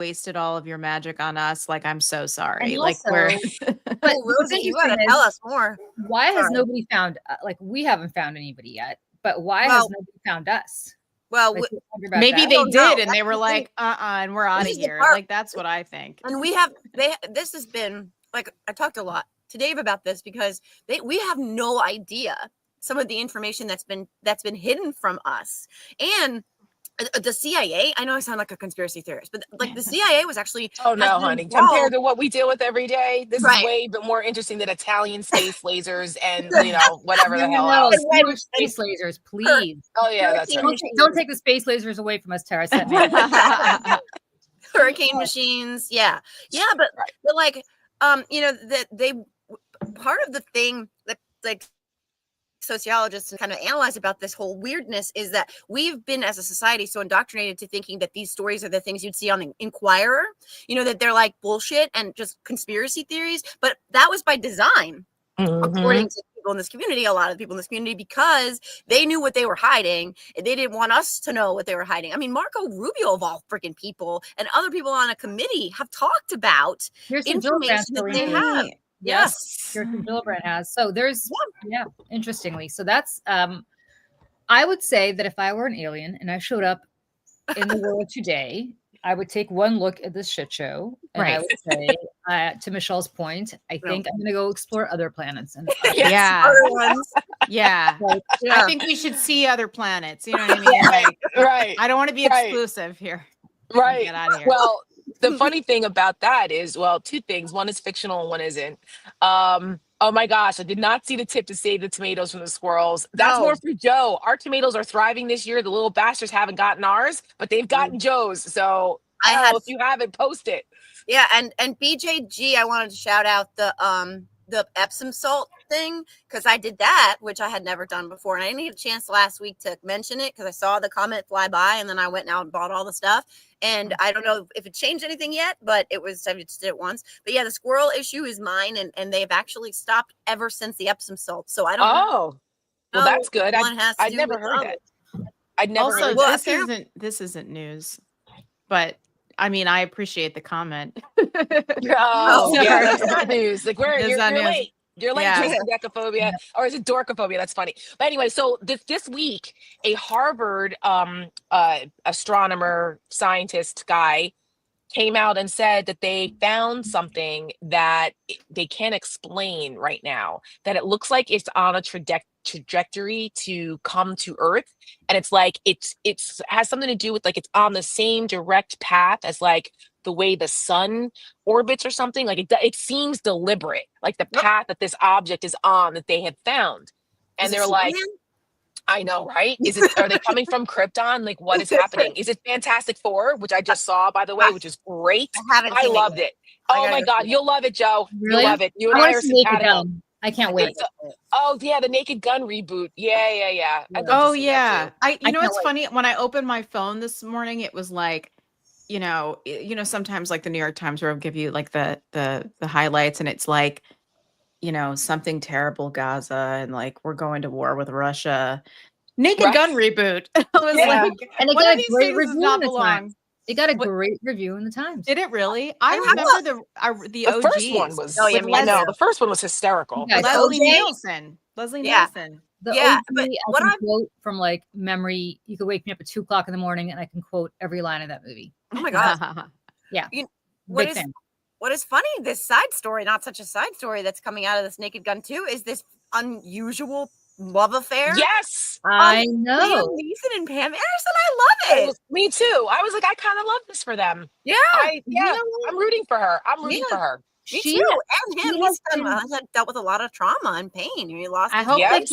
wasted all of your magic on us. Like, I'm so sorry. And Like, also, we're but Oh, what's Rosie, you gotta interesting tell is, us more. why has Sorry. nobody found, like, we haven't found anybody yet, but why has Well- nobody found us? Well, Like, you wonder about maybe that? they don't know. did, and they were That's the like, and we're out of is the here. part- Like, that's what I think. and this has been like, I talked a lot to Dave about this because we have no idea some of the information that's been hidden from us. And the CIA, I know I sound like a conspiracy theorist, but like the CIA was actually Oh no, has been honey. involved- Compared to what we deal with every day, this Right. is way bit more interesting than Italian space lasers and whatever the hell No, else. Swedish space lasers, please. Oh yeah, that's right. Don't take the space lasers away from us, Tara. Set me up. hurricane machines, yeah, but Right. but like that they part of the thing that like sociologists kind of analyze about this whole weirdness is that we've been as a society so indoctrinated to thinking that these stories are the things you'd see on the Inquirer, that they're like bullshit and just conspiracy theories, but that was by design. According to people in this community, a lot of people in this community, because they knew what they were hiding and they didn't want us to know what they were hiding. I mean, Marco Rubio of all freaking people and other people on a committee have talked about Here's some information that they Gillibrand. have. Yes, here's some Gillibrand has. So there's, interestingly. So that's, I would say that if I were an alien and I showed up in the world today, I would take one look at this shit show, and I would say, to Michelle's point, I think I'm going to go explore other planets. And Yeah. Other ones. Yeah. Yeah. I think we should see other planets. You know what I mean? Like, Right. I don't want to be Right. exclusive here. Right. Get out of here. Well, the funny thing about that is, well, two things. One is fictional and one isn't. Oh my gosh, I did not see the tip to save the tomatoes from the squirrels. That's No. more for Joe. Our tomatoes are thriving this year. The little bastards haven't gotten ours, but they've gotten Joe's. So I don't know if you haven't, post it. Yeah, and BJG, I wanted to shout out the Epsom salt thing because I did that, which I had never done before, and I didn't get a chance last week to mention it because I saw the comment fly by, and then I went out and bought all the stuff. And I don't know if it changed anything yet, but I just did it once. But yeah, the squirrel issue is mine, and they've actually stopped ever since the Epsom salt. So I don't know. Oh, well, that's good. One has to I'd do never with heard the that. I'd never Also, heard Well, that. this isn't news, but I mean, I appreciate the comment. Oh, Sorry. yeah, that's not news. Like, It's you're not news. late. You're late, Yeah. Jason Decaphobia. Or is it Dorkophobia? That's funny. But anyway, so this week, a Harvard astronomer, scientist guy came out and said that they found something that they can't explain right now, that it looks like it's on a trajectory to come to Earth. And it's like, it's has something to do with, like, it's on the same direct path as like the way the sun orbits or something. Like it seems deliberate, like the path that this object is on that they have found. And Is it they're like, Superman? I know, right? Are they coming from Krypton? Like, what is happening? Is it Fantastic Four, which I just saw, by the way, which is great? I haven't I seen loved yet. it. I Oh gotta my go God, see it. you'll love it, Joe. Really? You'll love it. You I and I want are to see Naked simpatico. Gun. I can't wait. Oh yeah, the Naked Gun reboot. Yeah. I'd love to Oh see that yeah. too. You know can't what's funny? When I opened my phone this morning, it was like, sometimes like the New York Times will give you like the highlights, and it's like, something terrible Gaza, and like we're going to war with Russia. Naked Right. Gun reboot. I was Yeah. like, And it one got of a these great things does review not in the belong. Times. It got a What- great review in the Times. Did it really? I And remember the The first OGs. one was. Oh, yeah, with me I know too. the first one was hysterical. You guys, Leslie OJ? Nielsen. Leslie Yeah. Nielsen. The Yeah, OG, but I what can I'm- quote from like memory. You could wake me up at 2:00 in the morning, and I can quote every line of that movie. Oh my God. What Big is fan. what is funny, this side story, not such a side story that's coming out of this Naked Gun 2, is this unusual love affair. Yes. I Liam know. Neeson and Pam Anderson. I love it. Me too. I was like, I kind of love this for them. Yeah. I'm rooting for her. I'm rooting Yeah. for her. Me She too. And him. he He's has dealt with a lot of trauma and pain. He lost I his hope that wife.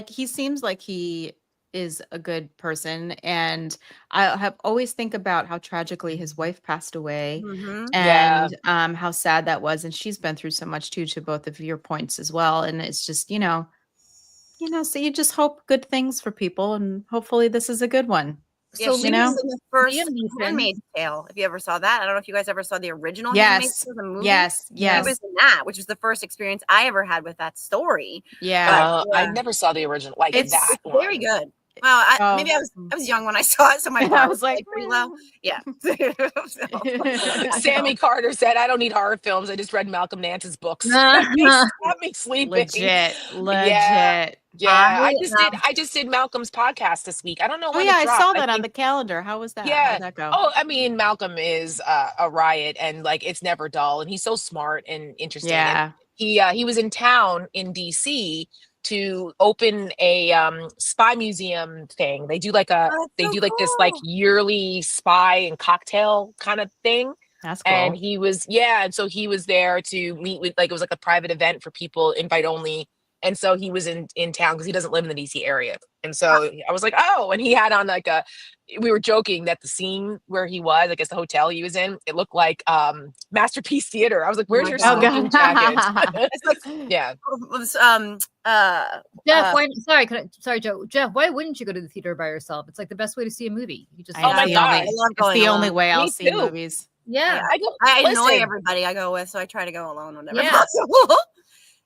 he seems like he is a good person. And I have always think about how tragically his wife passed away Mhm. Yeah. and how sad that was. And she's been through so much too, to both of your points as well. And it's just, so you just hope good things for people, and hopefully this is a good one. Yeah, So she you know, was in the first Liam Neeson- Handmaid's Tale. If you ever saw that, I don't know if you guys ever saw the original Handmaid's Yes. Tale, the movie. Yes. He Yes. was in that, which was the first experience I ever had with that story. Yeah. I never saw the original. Like It's- that It's one. very good. Well, Oh. maybe I was young when I saw it, so my I bar was was like, pretty low. Yeah. Sammy Carter said, "I don't need horror films. I just read Malcolm Nance's books. They got me sleeping." legit, Yeah, legit. yeah. I, I just did Malcolm's podcast this week. I don't know Oh when yeah, it I dropped. saw I that on think the calendar. How was that? yeah. How'd that go? Oh, I mean, Malcolm is a riot, and like it's never dull, and he's so smart and interesting. And Yeah. he was in town in DC to open a spy museum thing. They do like Oh, that's they so do like this like cool. yearly spy and cocktail kind of thing. That's And cool. he was and so he was there to meet with, like, it was like a private event for people, invite only. And so he was in town because he doesn't live in the DC area. And so I was like, oh, and he had on like we were joking that the scene where he was, I guess the hotel he was in, it looked like Masterpiece Theater. I was like, where's my your God. Oh smoking jacket? god. It's like Yeah. was Jeff, sorry, Joe. Jeff, why wouldn't you go to the theater by yourself? It's like the best way to see a movie. You just I- Oh it's my the God. only- I love it's going the only alone. way I'll Me see too. movies. yeah. I annoy listen, everybody I go with, so I try to go alone whenever Yeah. possible.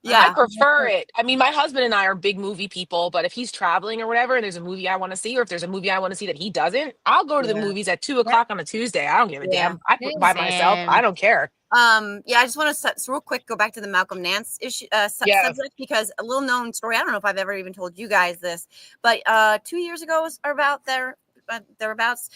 I Yeah. prefer it. I mean, my husband and I are big movie people, but if he's traveling or whatever, and there's a movie I want to see, or if there's a movie I want to see that he doesn't, I'll go to the Yeah. movies at 2 o'clock on a Tuesday. I don't give a Yeah. damn. I Same. by myself. I Same. don't care. Yeah, I just want to real quick go back to the Malcolm Nance issue Yeah. subject, because a little known story. I don't know if I've ever even told you guys this, but 2 years ago or about thereabouts,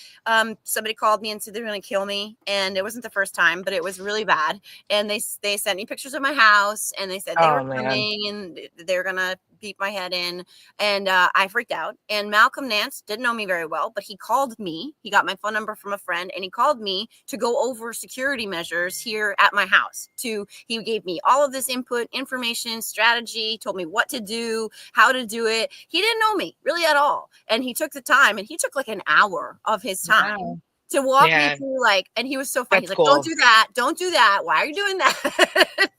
somebody called me and said they're going to kill me, and it wasn't the first time, but it was really bad. And they sent me pictures of my house, and they said they Oh, were man. coming and they're going to beat my head in. And I freaked out. And Malcolm Nance didn't know me very well, but he called me. He got my phone number from a friend, and he called me to go over security measures here at my house. He gave me all of this input, information, strategy, told me what to do, how to do it. He didn't know me really at all. And he took the time, and he took like an hour of his time Wow. to walk Yeah. me through, like, and he was so funny. He's That's like, cool. don't do that. Why are you doing that?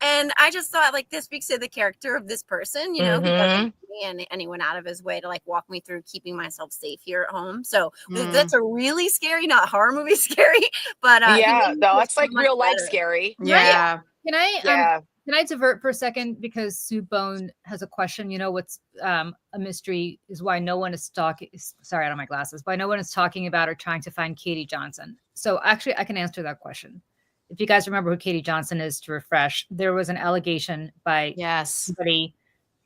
And I just thought, like, this speaks to the character of this person, who Mhm. doesn't and he went out of his way to like walk me through keeping myself safe here at home. So Mm. that's a really scary, not horror movie scary, but he Yeah, made me no, feel that's so like much real life better. scary. Yeah. Yeah. Can I divert for a second, because Sue Bone has a question? What's a mystery is why no one is talking. Sorry, I don't have my glasses. Why no one is talking about or trying to find Katie Johnson. So actually, I can answer that question. If you guys remember who Katie Johnson is, to refresh, there was an allegation by Yes. somebody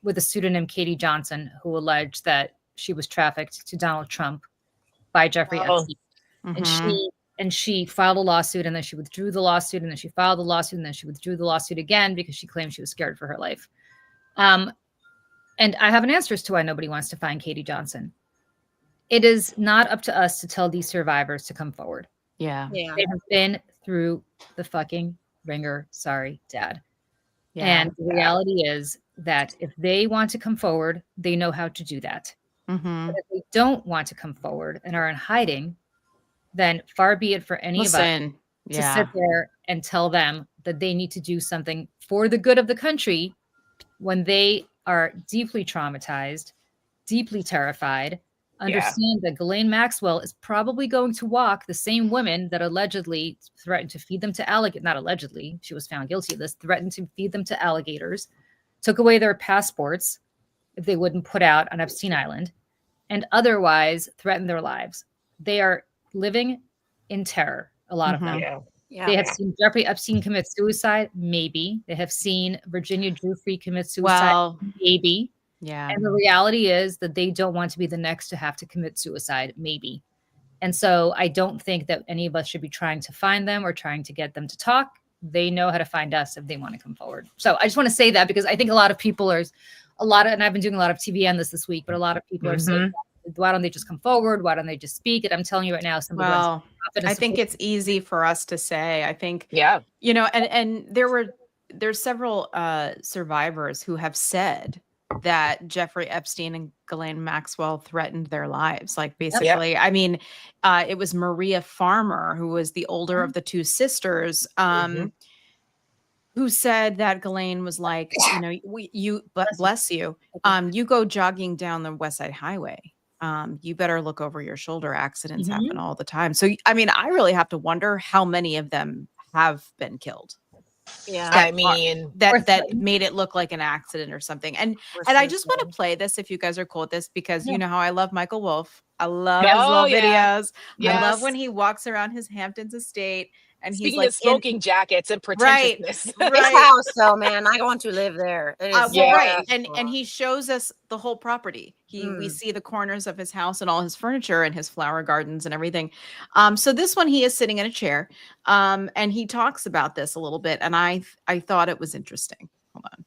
with a pseudonym Katie Johnson who alleged that she was trafficked to Donald Trump by Jeffrey Oh. Epstein. Mhm. And she filed a lawsuit, and then she withdrew the lawsuit, and then she filed the lawsuit, and then she withdrew the lawsuit again because she claimed she was scared for her life. And I have an answer as to why nobody wants to find Katie Johnson. It is not up to us to tell these survivors to come forward. Yeah. Yeah. They have been through the fucking ringer. Sorry, Dad. Yeah. And the reality is that if they want to come forward, they know how to do that. Mhm. But if they don't want to come forward and are in hiding, then far be it for any of us Listen. to Yeah. sit there and tell them that they need to do something for the good of the country when they are deeply traumatized, deeply terrified, understand that Ghislaine Maxwell is probably going to walk the same women that allegedly threatened to feed them to alligators. Not allegedly, she was found guilty of this, threatened to feed them to alligators, took away their passports if they wouldn't put out on Epstein Island, and otherwise threatened their lives. They are living in terror, a lot of them. Mhm. Yeah. Yeah. They have seen Jeffrey Epstein commit suicide, maybe. They have seen Virginia Giuffre commit suicide, Well, maybe. yeah. And the reality is that they don't want to be the next to have to commit suicide, maybe. And so I don't think that any of us should be trying to find them or trying to get them to talk. They know how to find us if they want to come forward. So I just want to say that, because I think a lot of people are, and I've been doing a lot of TV on this week, but a lot of people are saying, why don't they just come forward? Why don't they just speak? And I'm telling you right now, somebody who has Well, confidence I to think speak- it's easy for us to say. I think, Yeah. and there's several survivors who have said that Jeffrey Epstein and Ghislaine Maxwell threatened their lives. Like, basically, I mean, it was Maria Farmer, who was the older of the two sisters, who said that Ghislaine was like, bless you, you go jogging down the West Side Highway. You better look over your shoulder. Accidents happen all the time. So, I mean, I really have to wonder how many of them have been killed. Yeah. I that mean, Or that made it look like an accident or something. And I just want to play this if you guys are cool with this, because Yeah. you know how I love Michael Wolff. I love his oh little yeah, videos. I love yes. when he walks around his Hamptons estate and he's Speaking like of in smoking jackets and right, pretentiousness, His right. house, though, man, I want to live there. It is Well, Yeah. right, and beautiful. he shows us the whole property. We Mm. see the corners of his house and all his furniture and his flower gardens and everything. So this one he is sitting in a chair, and he talks about this a little bit, and I thought it was interesting. Hold on.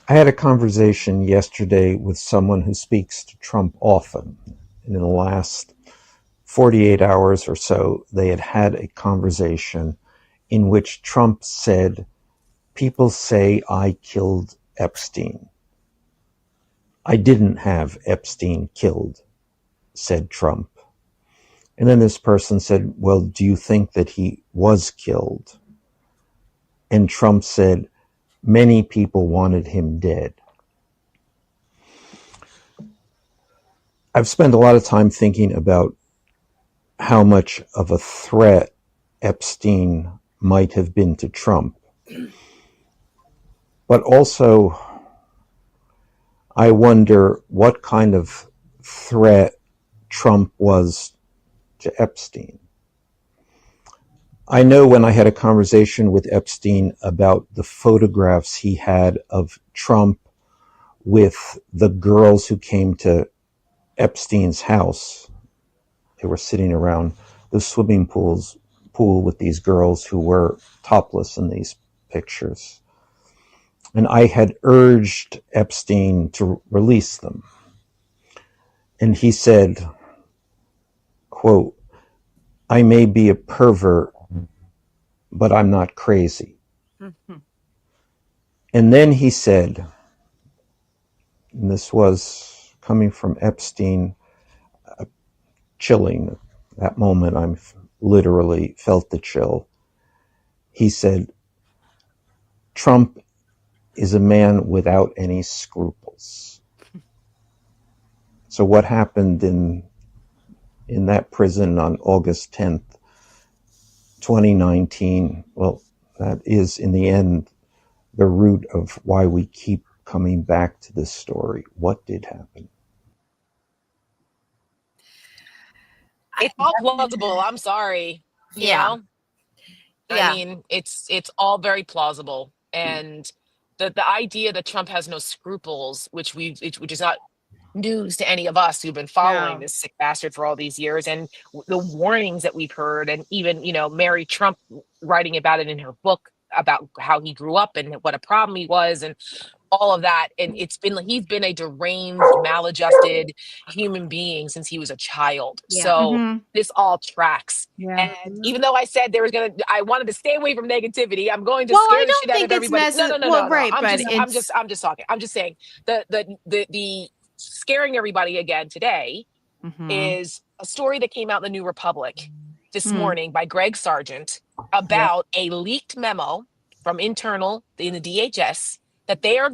I had a conversation yesterday with someone who speaks to Trump often. And in the last 48 hours or so, they had a conversation in which Trump said, "People say I killed Epstein. I didn't have Epstein killed," said Trump. And then this person said, "Well, do you think that he was killed?" And Trump said, "Many people wanted him dead." I've spent a lot of time thinking about how much of a threat Epstein might have been to Trump. But also, I wonder what kind of threat Trump was to Epstein. I know when I had a conversation with Epstein about the photographs he had of Trump with the girls who came to Epstein's house, they were sitting around the pool with these girls who were topless in these pictures. And I had urged Epstein to release them. And he said, quote, "I may be a pervert, but I'm not crazy." Mm-hmm. And then he said, and this was coming from Epstein, chilling. That moment, I literally felt the chill. He said, "Trump is a man without any scruples." So what happened in that prison on August 10th, 2019, well, that is in the end the root of why we keep coming back to this story. What did happen? it's all plausible. I'm sorry. You Yeah. know, I Yeah. mean, it's all very plausible, and the idea that Trump has no scruples, which is not news to any of us who've been following No. this sick bastard for all these years, and the warnings that we've heard, and even Mary Trump writing about it in her book about how he grew up and what a problem he was, and all of that. And he's been a deranged, maladjusted human being since he was a child. Yeah. So Mm-hmm. this all tracks. Yeah. And even though I said I wanted to stay away from negativity, I'm going to Well, scare I the don't shit out think of it's everybody. No, no, no, well, no, no. right, but it's I'm just talking. I'm just saying the scaring everybody again today Mhm. is a story that came out in the New Republic this Hmm. morning by Greg Sargent about a leaked memo from internal in the DHS that they are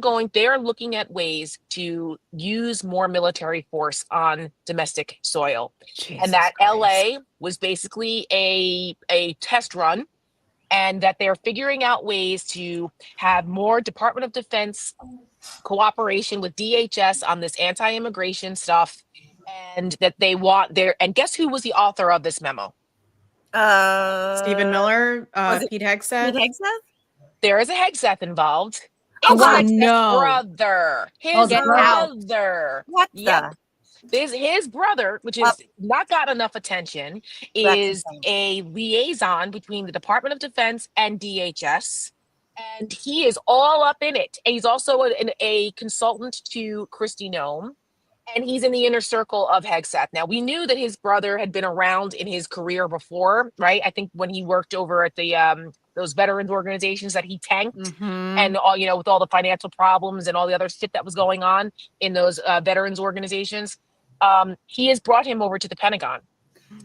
looking at ways to use more military force on domestic soil. Jesus And that Christ. LA was basically a test run, and that they're figuring out ways to have more Department of Defense cooperation with DHS on this anti-immigration stuff, and that they want their and guess who was the author of this memo? Stephen Miller, was it Pete Pete Hegseth. Hegseth? There is a Hegseth involved. Oh, It's God. Hegseth's No. brother. Oh, His Get out. brother. What Yep. His brother, which is not got enough attention, is insane. a liaison between the Department of Defense and DHS. And he is all up in it. And he's also a consultant to Kristi Noem. And he's in the inner circle of Hegseth. Now, we knew that his brother had been around in his career before, right? I think when he worked over at the those veterans organizations that he tanked, Mhm. and all with all the financial problems and all the other shit that was going on in those veterans organizations, he has brought him over to the Pentagon.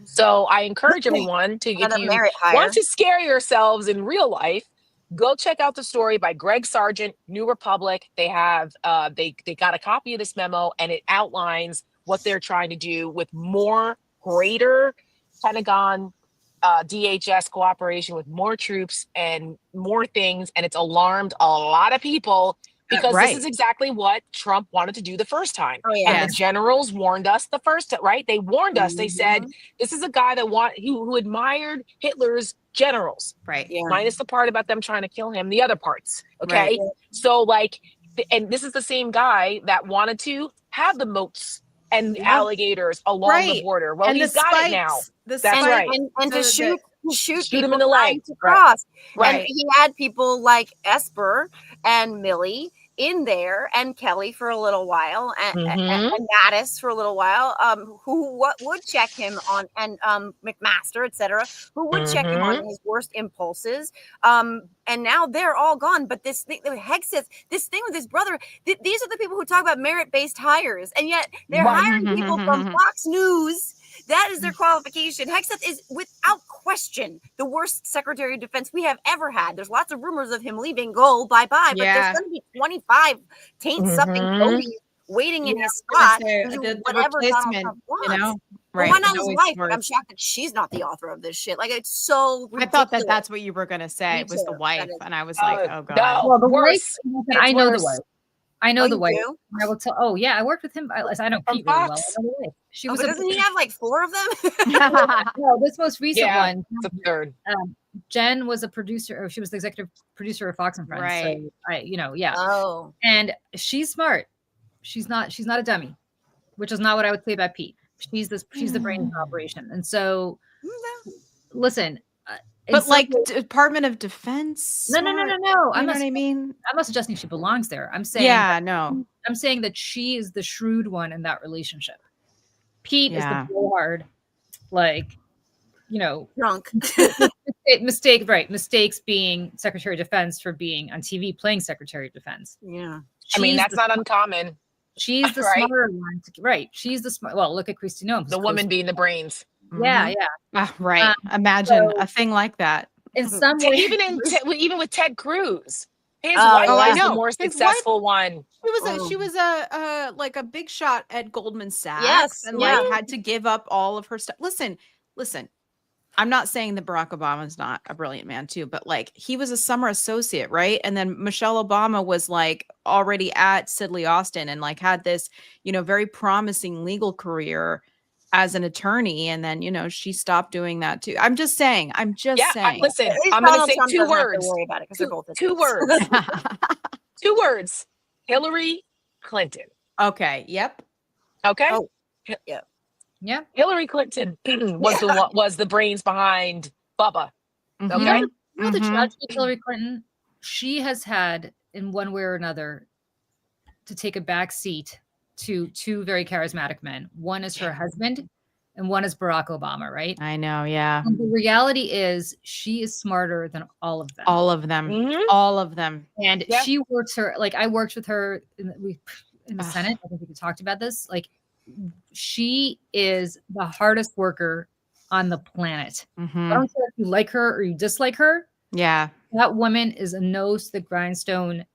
So I encourage everyone to, if Another you merit hire. want to scare yourselves in real life, go check out the story by Greg Sargent, New Republic. They have they got a copy of this memo, and it outlines what they're trying to do with more greater Pentagon DHS cooperation with more troops and more things, and it's alarmed a lot of people because this is right. exactly what Trump wanted to do the first time. Oh And yeah. the generals warned us the first time, right? They warned us. They said, Mhm. this is a guy that who admired Hitler's generals, Right. Yeah. minus the part about them trying to kill him, the other parts. Right. Okay. So, like, and this is the same guy that wanted to have the moats and Yeah. alligators along the Right. border. Well, And he's the got it now. spikes. The That's and, spikes. right. and So to that shoot Shoot people him in the trying leg. to Right. cross. And right. he had people like Esper and Millie in there, and Kelly for a little while, and Mattis for a little while, who would check him on, and McMaster, etc., who would check him on his worst impulses. And now they're all gone. But this thing, Hexeth, this thing with his brother, these are the people who talk about merit-based hires, and yet they're Right. hiring people from Fox News. That is their qualification. Hexeth is, without question, the worst Secretary of Defense we have ever had. There's lots of rumors of him leaving, go, bye-bye, but Yeah. there's going to be 25 taint-sucking Cody waiting in Yeah, his I was spot gonna to say, do the whatever Donald replacement, Trump you wants. know? But Right. why not it his always wife? Like, I'm works. shocked that she's not the author of this shit. Like, it's so I ridiculous. thought that that's what you were going to say Me was the too. That wife. is- And I was like, oh, God. No, Well, the worse. wife, It's I know worse. the wife. I know Oh, the you wife. do? I will tell. Oh yeah, I worked with him. I know From Pete really well. Fox? I know the wife. She Oh, was but a, doesn't he have like 4 of them? no, this most recent Yeah. one. It's a third. Jen was a producer, or she was the executive producer of Fox and Friends. Right. So yeah. Oh. And she's smart. She's not a dummy, which is not what I would say about Pete. She's the brain of the operation. And so listen, in But some like ways- Department of Defense. no. smart, I'm You know not what I mean? I'm not suggesting she belongs there. I'm saying Yeah, no. I'm saying that she is the shrewd one in that relationship. Pete Yeah. is the blowhard, like, Drunk. mistakes being Secretary of Defense for being on TV playing Secretary of Defense. Yeah. I mean, She's that's the not uncommon. She's the Right. smarter one. Right. She's the smart. Well, look at Kristi Noem. The woman being the brains. Yeah, Mhm. yeah. Ah, right. Imagine so- a thing like that. In some ways, Even with Ted Cruz, his Oh, wife oh, I was the know. more His wife- successful one. She was a like a big shot at Goldman Sachs, Yes, and yeah. like had to give up all of her stuff. Listen. I'm not saying that Barack Obama's not a brilliant man too, but like he was a summer associate, right? And then Michelle Obama was like already at Sidley Austin and like had this, very promising legal career as an attorney, and then she stopped doing that too. I'm just saying. Listen, At least I'm going to Donald say Trump 2 doesn't have to words. worry about it because they're both Two idiots. words. 2 words. Hillary Clinton. Okay. Yep. Okay. Oh. yeah. Hillary Clinton was the brains behind Bubba. Mhm. Okay. You know the Mhm. tragedy of Hillary Clinton? She has had, in one way or another, to take a back seat to 2 very charismatic men. One is her husband, and one is Barack Obama, right? I know. Yeah. And the reality is, she is smarter than all of them. All of them. Mhm. All of them. And Yeah. she works her, like, I worked with her in the Ugh. Senate. I think we talked about this. Like, she is the hardest worker on the planet. I Mhm. don't care if you like her or you dislike her. Yeah. That woman is a nose to the grindstone,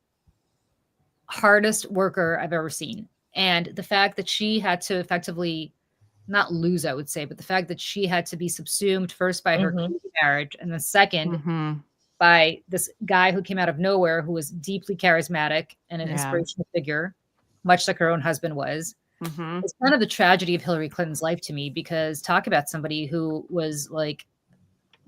hardest worker I've ever seen. And the fact that she had to effectively not lose, I would say, but the fact that she had to be subsumed first by her Mhm. crazy marriage, and then second Mhm. by this guy who came out of nowhere, who was deeply charismatic and an Yeah. inspirational figure, much like her own husband was. Mhm. It's kind of the tragedy of Hillary Clinton's life to me, because talk about somebody who was like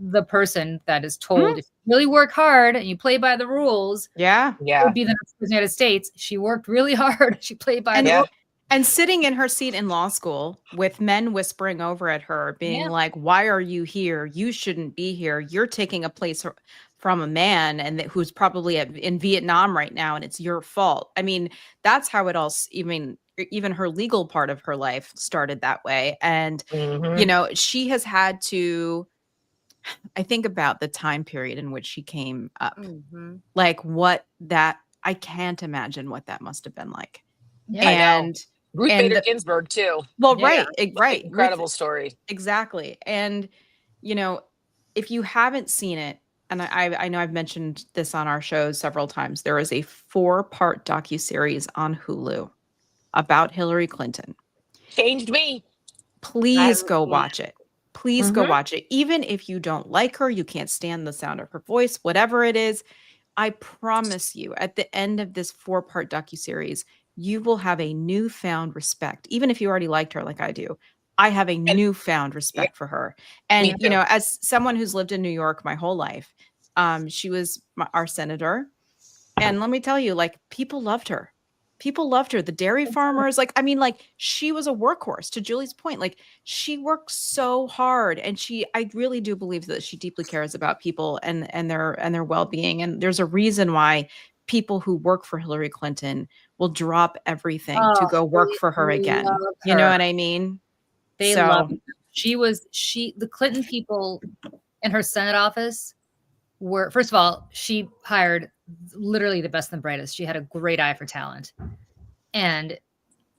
the person that is told, if you really work hard and you play by the rules, Yeah. it Yeah. would be the next president of the United States. She worked really hard. She played by And the Yeah. rules. And sitting in her seat in law school with men whispering over at her, being Yeah. like, "Why are you here? You shouldn't be here. You're taking a place from a man and who's probably in Vietnam right now, and it's your fault." I mean, that's how it all. Even her legal part of her life started that way, and Mhm. she has had to. I think about the time period in which she came up, Mhm. like I can't imagine what that must have been like. Yeah. I know. And Ruth and Bader the- Ginsburg too. well, Yeah. right, right, Incredible story. exactly. And if you haven't seen it, and I know I've mentioned this on our shows several times, there is a 4-part docuseries on Hulu about Hillary Clinton. Changed me. Please I- go yeah. watch it. Please go Mhm. watch it. Even if you don't like her, you can't stand the sound of her voice, whatever it is, I promise you, at the end of this 4-part docuseries, you will have a newfound respect. Even if you already liked her like I do, I have a And newfound yeah, respect for her. me And, you too. know, as someone who's lived in New York my whole life, she was our senator. And let me tell you, like, people loved her. People loved her. The dairy farmers, like, I mean, like, she was a workhorse, to Julie's point. Like, she worked so hard, and I really do believe that she deeply cares about people and their well-being. And there's a reason why people who work for Hillary Clinton will drop everything to Oh, go work for her they again. love You know her. what I mean? They love So, her. The Clinton people in her Senate office were, first of all, she hired literally the best and the brightest. She had a great eye for talent and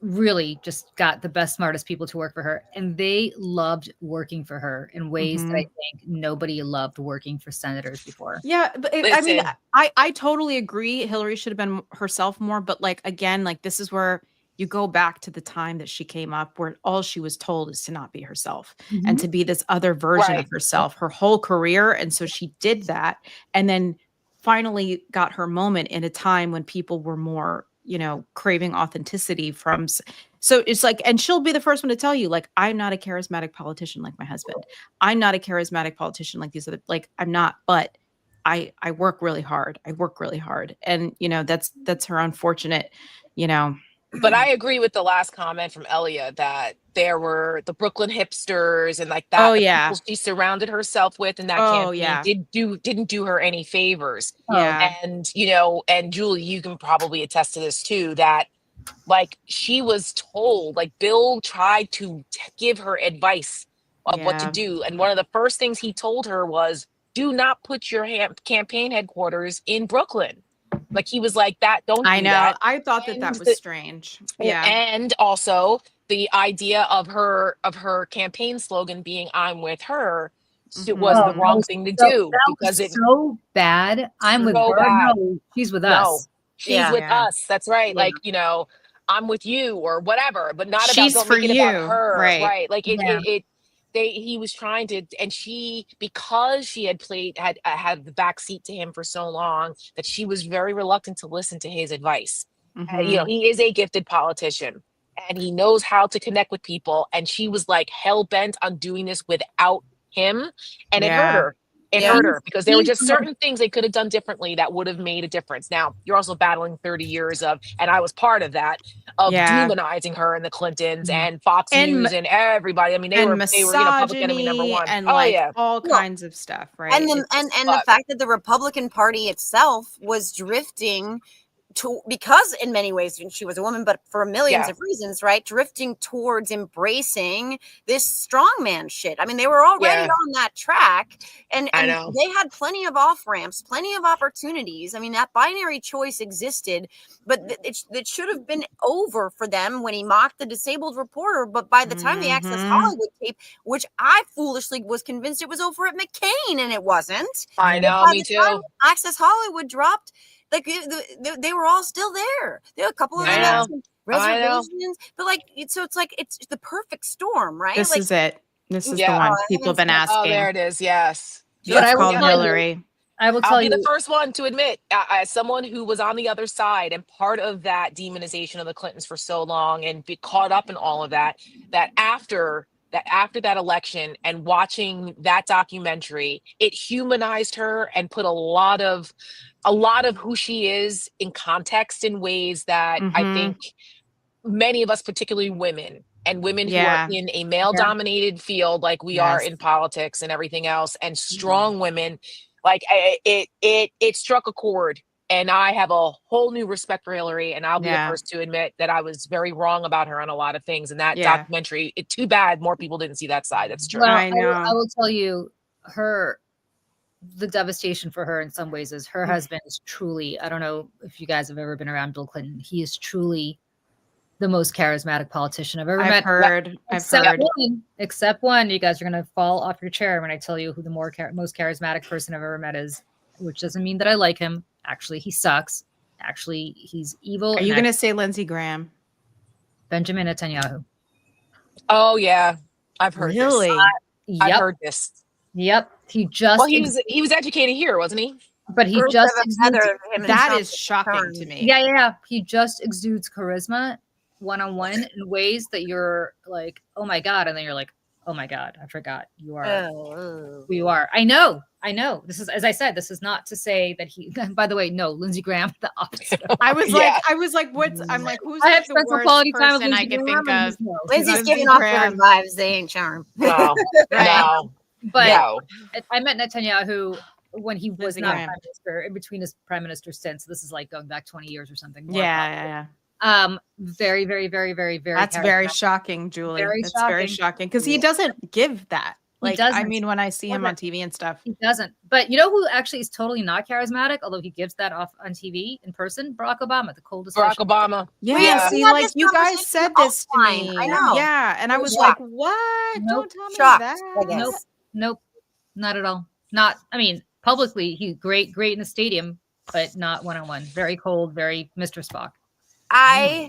really just got the best, smartest people to work for her. And they loved working for her in ways that I mhm. think nobody loved working for senators before. Yeah, but I mean, Listen, I totally agree. Hillary should have been herself more, but like again, like this is where you go back to the time that she came up, where all she was told is to not be herself and Mhm. to be this other version of right. herself her whole career. And so she did that, and then finally got her moment in a time when people were more, you know, craving authenticity from. So it's like, and she'll be the first one to tell you, like, I'm not a charismatic politician like my husband. I'm not a charismatic politician like these other, like, I'm not, but I work really hard. I work really hard. And, you know, that's her unfortunate, you know. But I agree with the last comment from Elia that there were the Brooklyn hipsters and like Oh that the people yeah. she surrounded herself with in that Oh campaign yeah. didn't do her any favors. Oh, Yeah. And you know, and Julie, you can probably attest to this too, that like she was told, like Bill tried to give her advice of what to Yeah. do, and one of the first things he told her was, do not put your campaign headquarters in Brooklyn. Like he was like that, don't I do know. that. I thought that And that was strange. Yeah. and also the idea of her campaign slogan being "I'm with her" was oh, the Mhm. that wrong was thing to so do that because was it so bad. I'm with so her. bad. No, she's with No, us. she's Yeah. with Yeah. us. That's right. Yeah. Like, you know, I'm with you or whatever, but not about, She's don't for make it about you. her. Right. Right. Like Yeah. he was trying to, and she, because she had had the back seat to him for so long, that she was very reluctant to listen to his advice. You know, Mhm. he is a gifted politician and he knows how to connect with people. And she was like hell bent on doing this without him. And it hurt Yeah. her. It Yeah. hurt her because there were He's just the most certain things they could have done differently that would have made a difference. Now, you're also battling 30 years of, and I was part of that, of Yeah. demonizing her and the Clintons Mhm. and Fox And News and everybody. I mean, and they were, you know, public enemy number misogyny one. and Oh like yeah. all Well, kinds of stuff, and right? the It's and the But fact that the Republican Party itself was drifting to, because in many ways she was a woman, but for millions yeah, of reasons, right? Drifting towards embracing this strongman shit. I mean, they were already yeah, on that track, and I know. they had plenty of off ramps, plenty of opportunities. I mean, that binary choice existed, but it should have been over for them when he mocked the disabled reporter. But by the time the Access mhm. Hollywood tape, which I foolishly was convinced it was over at McCain, and it wasn't. I Yeah. know, By me the time too. Access Hollywood dropped, like they were all still there. There a couple of them I had Yeah. know. some I know. reservations, but like it's like it's the perfect storm, right? This Like, is it. This is the Yeah. oh, one I people haven't have been seen it. Oh, there asking. it is. Yes. But It's Yep. I will called Yep. tell you, Hillary. I will I'll tell be the you, first one to admit, as someone who was on the other side and part of that demonization of the Clintons for so long and be caught up in all of that, that after that election and watching that documentary, it humanized her and put a lot of who she is in context in ways that I Mhm. think many of us, particularly women and women who are Yeah. in a male yeah, dominated field like we are Yes. in politics and everything else, and yeah. strong women, like it struck a chord. And I have a whole new respect for Hillary, and I'll be the Yeah. first to admit that I was very wrong about her on a lot of things. And that Yeah. documentary, too bad more people didn't see that side. That's true. Well, I I know. will tell you, the devastation for her in some ways is her Mm. husband is truly, I don't know if you guys have ever been around Bill Clinton. He is truly the most charismatic politician I've ever I've met. heard. I've Except heard. one, except one. You guys are gonna fall off your chair when I tell you who the most charismatic person I've ever met is. Which doesn't mean that I like him. Actually, he sucks. Actually, he's evil. Are And you going to say Lindsey Graham? Benjamin Netanyahu. Oh yeah, I've heard this. Really? Yep. I've heard this. Yep. He just. Well, he was educated here, wasn't he? But he Birds just of a exudes, feather, him and That Trump is shocking turn. to me. yeah. He just exudes charisma one-on-one in ways that you're like, oh my God. And then you're like, oh my God, I forgot you are Oh. who you are. I know. This is, as I said, this is not to say that he, by the way, no, Lindsey Graham, the opposite. I was Yeah. like, I'm like, who's I like have the spent some worst quality time with person I Lindsey could Graham, think and of? he's no, he's Lindsay's not- giving Lindsey off Graham. good vibes. They ain't charm. No, Right. no, but no. I met Netanyahu when he was Lindsey not Graham. prime minister, in between his prime minister stints. This is like going back 20 years or something. more Yeah. Very, very, very, very, very. That's very charismatic. shocking, Julie. Very That's very shocking. shocking because he doesn't give that. He Like, I doesn't. mean, when I see him on TV and stuff, He doesn't. But you know who actually is totally not charismatic, although he gives that off on TV in person? Barack Obama, the coldest. Barack fish. Obama. yeah. Yeah. See, We had like this you guys conversation said this to offline. me. I know. Yeah, and I was Shocked. like, what? Nope. Don't tell me Shocked, that. I guess. Nope, not at all. Not. I mean, publicly, he's great in the stadium, but not one-on-one. Very cold. Very Mr. Spock.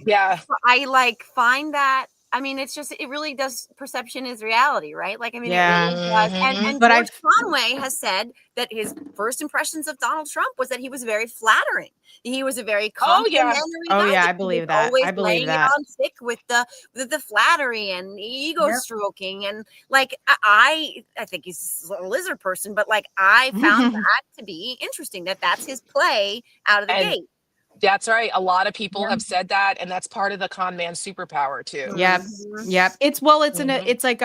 Yeah. I like find that. I mean, it's just it really does. Perception is reality, right? Like, I mean, Yeah. it really does. And But George Conway has said that his first impressions of Donald Trump was that he was very flattering. He was a very Oh, yeah. complimentary Oh, guy, yeah, I that he believe was that. Always I believe laying that. it on thick with the flattery and ego Yep. stroking, and like I think he's a lizard person, but like I found that to be interesting. That's his play out of the And gate. That's right. A lot of people Yeah. have said that, and that's part of the con man superpower too. Yep. Mhm. Yep. It's Mhm. it's like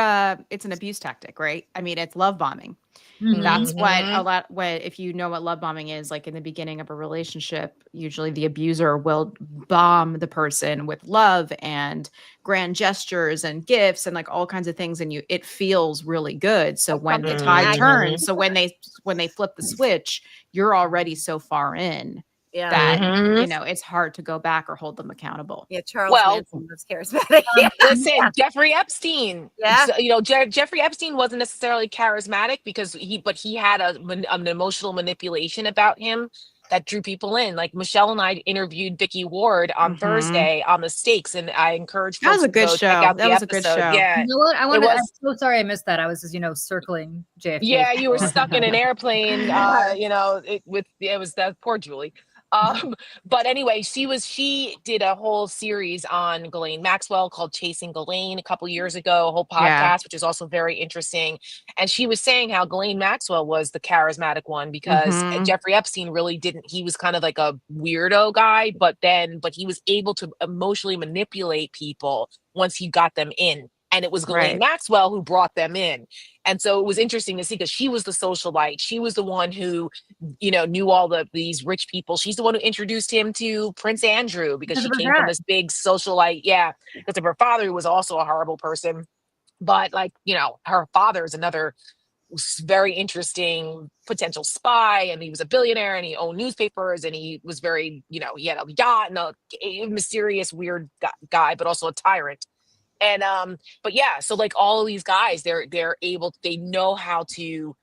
it's an abuse tactic, right? I mean, it's love bombing. Mhm. That's what Mhm. if you know what love bombing is, like in the beginning of a relationship, usually the abuser will bomb the person with love and grand gestures and gifts and like all kinds of things, and it feels really good. So when the tide Mhm. turns, so when they flip the switch, you're already so far in Yeah. that Mhm. it's hard to go back or hold them accountable. Yeah, Charles Well, Manson was charismatic. Listen, Jeffrey Epstein. Yeah. So, Jeffrey Epstein wasn't necessarily charismatic because he had an emotional manipulation about him that drew people in. Like Michelle and I interviewed Vicky Ward on Mhm. Thursday on the Stakes, and I encourage That was folks a to good go check show. out That the was a good episode. show. Yeah. You know what? I'm was- so sorry I missed that. I was just, circling JFK. Yeah, you were stuck in an airplane. It was that poor Julie. But anyway, she did a whole series on Ghislaine Maxwell called Chasing Ghislaine a couple years ago, a whole podcast, Yeah. which is also very interesting. And she was saying how Ghislaine Maxwell was the charismatic one because Mhm. Jeffrey Epstein really didn't. He was kind of like a weirdo guy, but he was able to emotionally manipulate people once he got them in. And it was Ghislaine Right. Maxwell who brought them in. And so it was interesting to see because she was the socialite. She was the one who, knew all these rich people. She's the one who introduced him to Prince Andrew because she Because of her came from dad. this big socialite. Yeah, because of her father, who was also a horrible person. But her father is another very interesting potential spy, and he was a billionaire, and he owned newspapers, and he was very, he had a yacht and a mysterious, weird guy, but also a tyrant. And but yeah, so like all of these guys, they know how to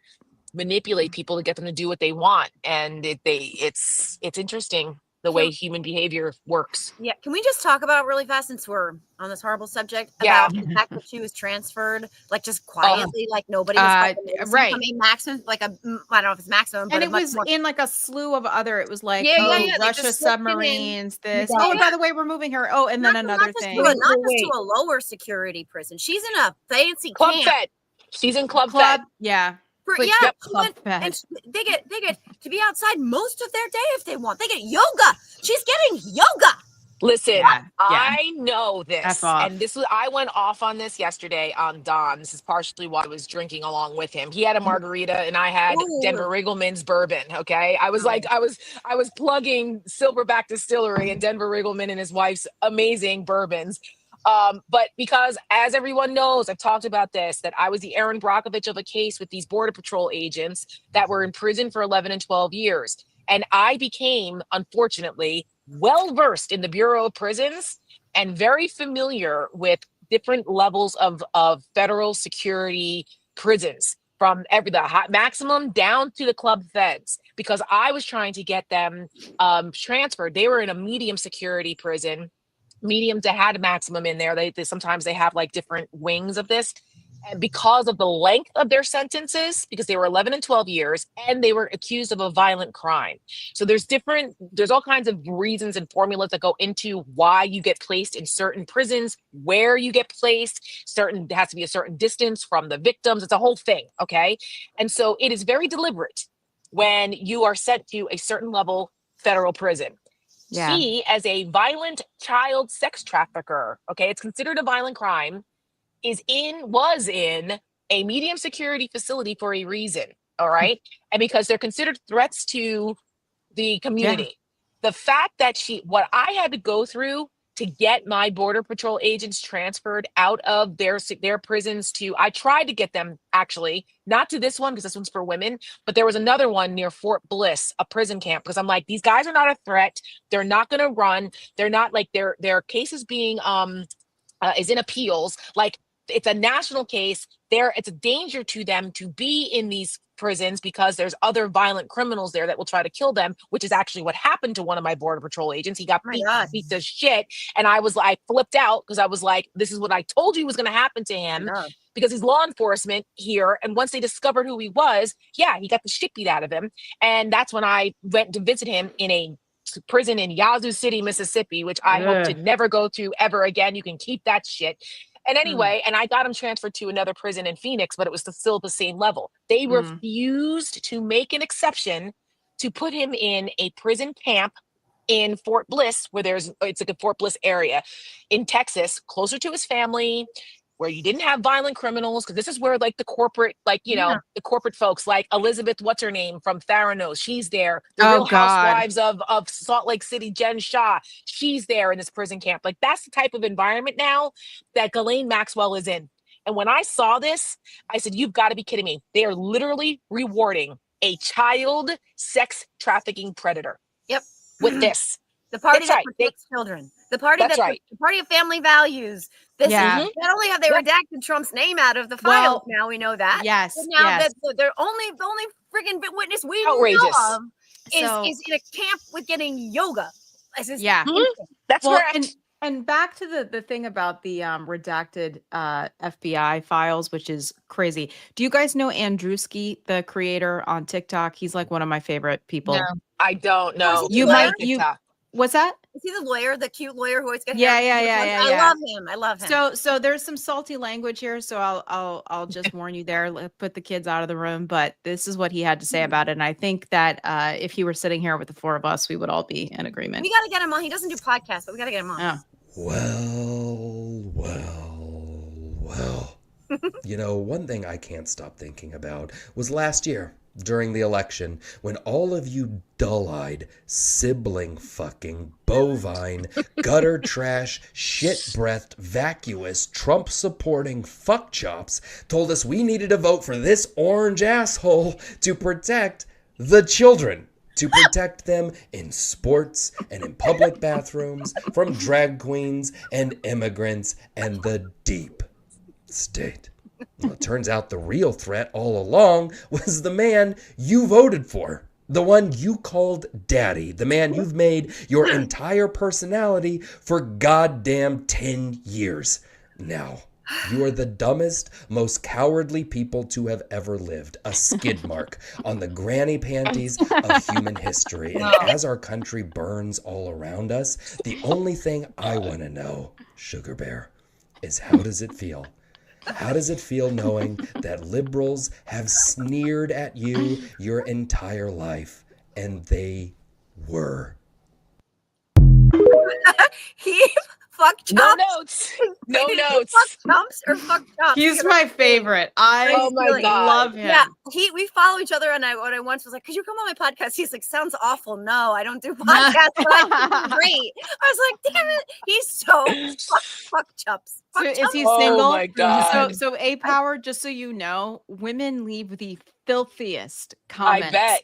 manipulate people to get them to do what they want, and it's interesting the way human behavior works. Yeah. Can we just talk about really fast, since we're on this horrible subject, Yeah. about the fact that she was transferred, like just quietly, like nobody was fucking noticing, right. from a maximum, like I don't know if it's maximum, but And a it much was more. in like a slew of other. It was like, Yeah, oh, they Russia just slipped it in. submarines. This. Yeah. Oh, and Yeah. by the way, we're moving her. Oh, and then another thing. Not just Wait. to a lower security prison. She's in a fancy Club camp. Fed. She's in Club Club. Fed. Yeah. Yeah, Yep, she Club went- Fed. and they get to be outside most of their day if they want. They get yoga. She's getting yoga. Listen, Yeah. I know this, F off. and I went off on this yesterday on Don. This is partially why I was drinking along with him. He had a margarita, and I had Ooh. Denver Riggleman's bourbon. Okay, I was like, I was plugging Silverback Distillery and Denver Riggleman and his wife's amazing bourbons. But because, as everyone knows, I've talked about this, that I was the Aaron Brockovich of a case with these Border Patrol agents that were in prison for 11 and 12 years. And I became, unfortunately, well-versed in the Bureau of Prisons and very familiar with different levels of federal security prisons, from the maximum down to the Club Feds, because I was trying to get them transferred. They were in a medium security prison. Medium to had a maximum in there. They sometimes they have like different wings of this. And because of the length of their sentences, because they were 11 and 12 years, and they were accused of a violent crime. So there's all kinds of reasons and formulas that go into why you get placed in certain prisons, where you get placed, there has to be a certain distance from the victims. It's a whole thing, okay? And so it is very deliberate when you are sent to a certain level federal prison. Yeah. He, as a violent child sex trafficker, okay, it's considered a violent crime, was in a medium security facility for a reason. All right. And because they're considered threats to the community. The fact that what I had to go through to get my Border Patrol agents transferred out of their prisons I tried to get them, actually, not to this one because this one's for women, but there was another one near Fort Bliss, a prison camp, because I'm like, these guys are not a threat. They're not going to run. They're not like their cases being is in appeals. Like, it's a national case. It's a danger to them to be in these prisons because there's other violent criminals there that will try to kill them, which is actually what happened to one of my Border Patrol agents. He got beat to shit. And I flipped out because I was like, this is what I told you was going to happen to him because he's law enforcement here. And once they discovered who he was, he got the shit beat out of him. And that's when I went to visit him in a prison in Yazoo City, Mississippi, which I hope to never go to ever again. You can keep that shit. And anyway, and I got him transferred to another prison in Phoenix, but it was still the same level. They refused to make an exception to put him in a prison camp in Fort Bliss, it's like a Fort Bliss area in Texas, closer to his family, where you didn't have violent criminals, because this is where like the corporate, the corporate folks like Elizabeth, what's her name from Theranos, she's there. The Real Housewives of Salt Lake City, Jen Shah, she's there in this prison camp. Like, that's the type of environment now that Ghislaine Maxwell is in. And when I saw this, I said, you've got to be kidding me. They are literally rewarding a child sex trafficking predator. Yep. With this. The party that protects children. The party the party of family values. This is not only have they redacted Trump's name out of the files, now we know that. Yes. But now that they're the only friggin' witness we know of is in a camp with getting yoga. That's correct. And back to the thing about the redacted FBI files, which is crazy. Do you guys know Andrewski, the creator on TikTok? He's like one of my favorite people. No. I don't know. What's that? Is he the lawyer, the cute lawyer who always gets I love him. So there's some salty language here, so I'll just warn you there. Put the kids out of the room, but this is what he had to say about it. And I think that if he were sitting here with the four of us, we would all be in agreement. We got to get him on. He doesn't do podcasts, but we got to get him on. Oh. Well. One thing I can't stop thinking about was last year during the election when all of you dull-eyed, sibling-fucking, bovine, gutter-trash, shit-breathed, vacuous, Trump-supporting fuck-chops told us we needed to vote for this orange asshole to protect the children. To protect them in sports and in public bathrooms from drag queens and immigrants and the deep state. Well, it turns out the real threat all along was the man you voted for. The one you called daddy. The man you've made your entire personality for goddamn 10 years now. You are the dumbest, most cowardly people to have ever lived. A skid mark on the granny panties of human history. And as our country burns all around us, the only thing I want to know, Sugar Bear, is how does it feel? How does it feel knowing that liberals have sneered at you your entire life, and they were? Fuck chumps. No notes. No notes. Fuck chumps or fuck chumps. He's my favorite. I love him. Yeah, we follow each other, and I once was like, "Could you come on my podcast?" He's like, "Sounds awful. No, I don't do podcasts." But I think he's great. I was like, "Damn it, he's so fuck chumps." So is he single? Oh my God. So A Power, just so you know, women leave the filthiest I comments bet.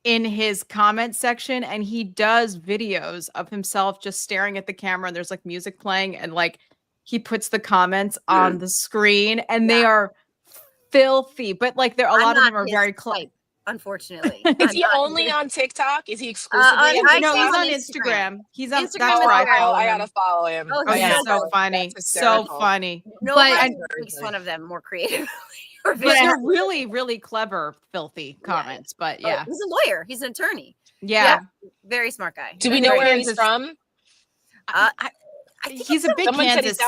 in his comment section, and he does videos of himself just staring at the camera, and there's like music playing, and like he puts the comments on the screen, and they are filthy, but like a lot of them are very close. unfortunately. Is I'm he not- only on TikTok? Is he exclusively on- on I No, TikTok? he's on Instagram. Instagram. He's on. Instagram That's is where I great. follow I him. gotta follow him. Oh, Oh, he's he's so so good. funny. That's So hysterical. funny. Nobody But- makes fun of them more creatively. or But visually. they're really, really clever, filthy comments. But Oh, yeah, he's a lawyer. He's an attorney. yeah. Very smart guy. Do we And know the where he's Kansas- from? I think He's a big Someone said he Kansas.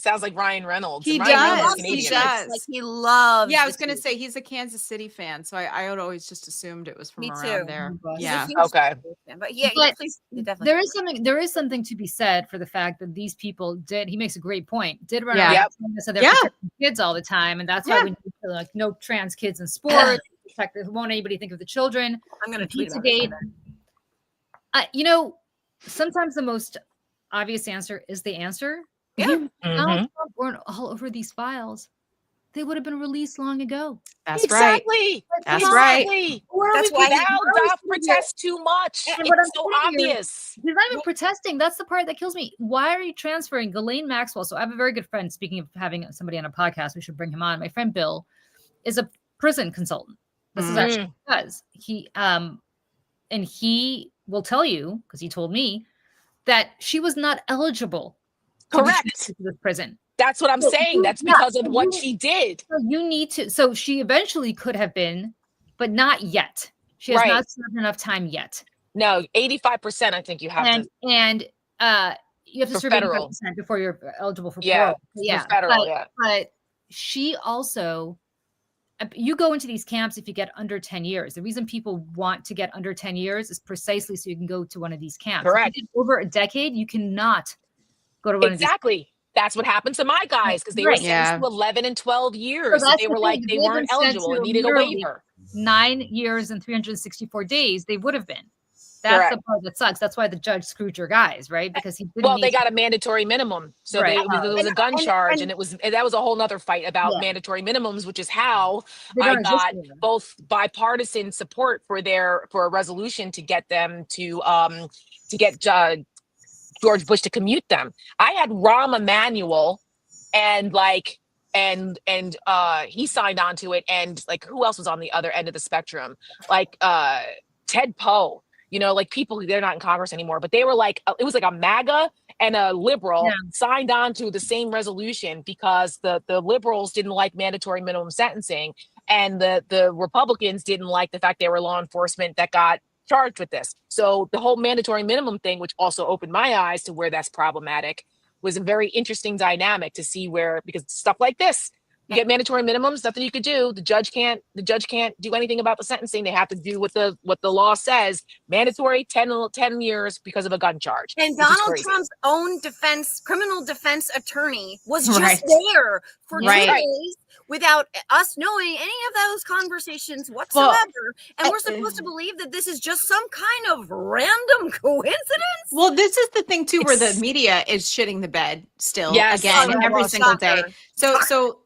sounds like Ryan Reynolds. He and Ryan does. Reynolds is He Canadian. does. Like he loves. Yeah, I was the gonna tea. say he's a Kansas City fan, so I would always just assumed it was from Me around too. there. Oh, He's a Yeah. huge Okay. fan, but yeah, But please, definitely. there is something to be said for the fact that these people he makes a great point, did run Yeah. around Yep. saying so they're Yeah. protecting kids all the time, and that's why Yeah. we need to, like, no trans kids in sports, won't anybody think of the children. I'm gonna tweet about it. Pizzagate. You know, sometimes the most obvious answer is the answer. Yeah. If Donald Mhm. Trump weren't all over these files, they would have been released long ago. That's right. Exactly. That's right. Exactly. Where are That's we why putting- he- Now where are we Doc putting it? protests too much. And what It's I'm so saying here- obvious. He's not even protesting. That's the part that kills me. Why are you transferring Ghislaine Maxwell? So I have a very good friend. Speaking of having somebody on a podcast, we should bring him on. My friend Bill is a prison consultant. This is actually what he does. And he will tell you, because he told me, that she was not eligible to be Correct. transferred to this prison. That's what I'm So saying. you- That's yeah, because of so what you- she did. So you need to. So she eventually could have been, but not yet. She has Right. not served enough time yet. No, 85%. I think you have And to you have to For serve federal. 85% before you're eligible for Yeah, parole. for federal. but, Yeah. but she also, you go into these camps if you get under 10 years. The reason people want to get under 10 years is precisely so you can go to one of these camps. If you Correct. get over a decade, you cannot go to one of these. Exactly. That's what happened to my guys because they were Right. sentenced Yeah. to 11 and 12 years. So that's they the were like, thing. they They've been weren't sent eligible to and needed a literally waiver. 9 years and 364 days, they would have been. That's Correct. the part that sucks. That's why the judge screwed your guys, right? Because he didn't Well, they need got a mandatory minimum. So Right. it was a gun charge, and- and that was a whole nother fight about Yeah. mandatory minimums, which is how they I don't exist got anymore. both bipartisan support for a resolution to get them to get George Bush to commute them. I had Rahm Emanuel and he signed on to it, and like who else was on the other end of the spectrum? Like Ted Poe, like people who they're not in Congress anymore, but they were like it was like a MAGA and a liberal Yeah. signed on to the same resolution because the liberals didn't like mandatory minimum sentencing, and the Republicans didn't like the fact they were law enforcement that got charged with this. So the whole mandatory minimum thing, which also opened my eyes to where that's problematic, was a very interesting dynamic to see because stuff like this, you get mandatory minimums, nothing you could do. The judge can't do anything about the sentencing. They have to do what the law says. Mandatory 10 years because of a gun charge. And which is Donald crazy. Trump's own criminal defense attorney was just Right. there for 2 Right. days without us knowing any of those conversations whatsoever. And we're supposed to believe that this is just some kind of random coincidence. Well, this is the thing too, where the It's- media is shitting the bed still Yes. again Oh, every well, single day. shocker.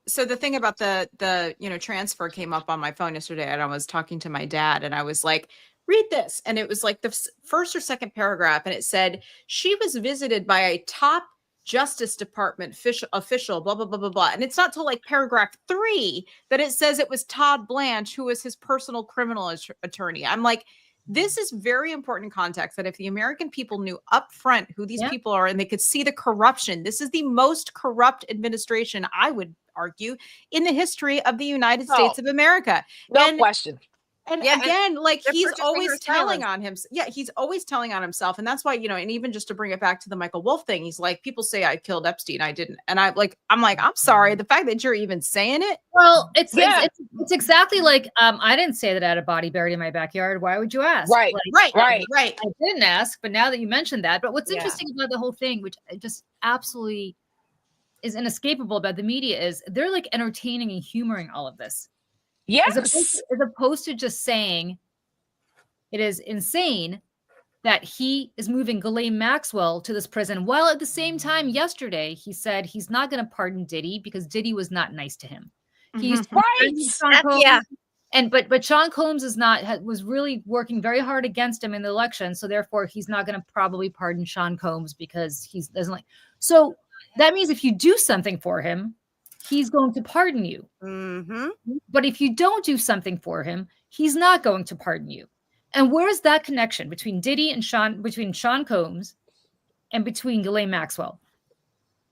So the thing about the transfer came up on my phone yesterday, and I was talking to my dad, and I was like, read this, and it was like the first or second paragraph, and it said she was visited by a top Justice Department official, blah blah blah blah blah, and it's not till like paragraph 3 that it says it was Todd Blanche, who was his personal criminal attorney. I'm like, this is very important context, that if the American people knew up front who these Yeah. people are and they could see the corruption, this is the most corrupt administration, I would argue, in the history of the United Oh. States of America. No And- question. And Yeah, and again, like they're he's purchasing always her telling silence. on him. Yeah, he's always telling on himself. And that's why, and even just to bring it back to the Michael Wolff thing, he's like, people say I killed Epstein. I didn't. And I'm like, I'm sorry. The fact that you're even saying it. Well, it's Yeah. it's exactly like I didn't say that I had a body buried in my backyard. Why would you ask? Right. Like, Right. I didn't ask, but now that you mentioned that, but what's Yeah. interesting about the whole thing, which just absolutely is inescapable about the media, is they're like entertaining and humoring all of this, Yes. as opposed to just saying it is insane that he is moving Ghislaine Maxwell to this prison, while at the same time yesterday he said he's not going to pardon Diddy because Diddy was not nice to him. He used to be friends with Sean Combs, Yeah. and but Sean Combs was really working very hard against him in the election, so therefore he's not going to probably pardon Sean Combs because he doesn't like. So that means if you do something for him, he's going to pardon you. Mm-hmm. But if you don't do something for him, he's not going to pardon you. And where's that connection between Diddy and Sean Combs and between Ghislaine Maxwell?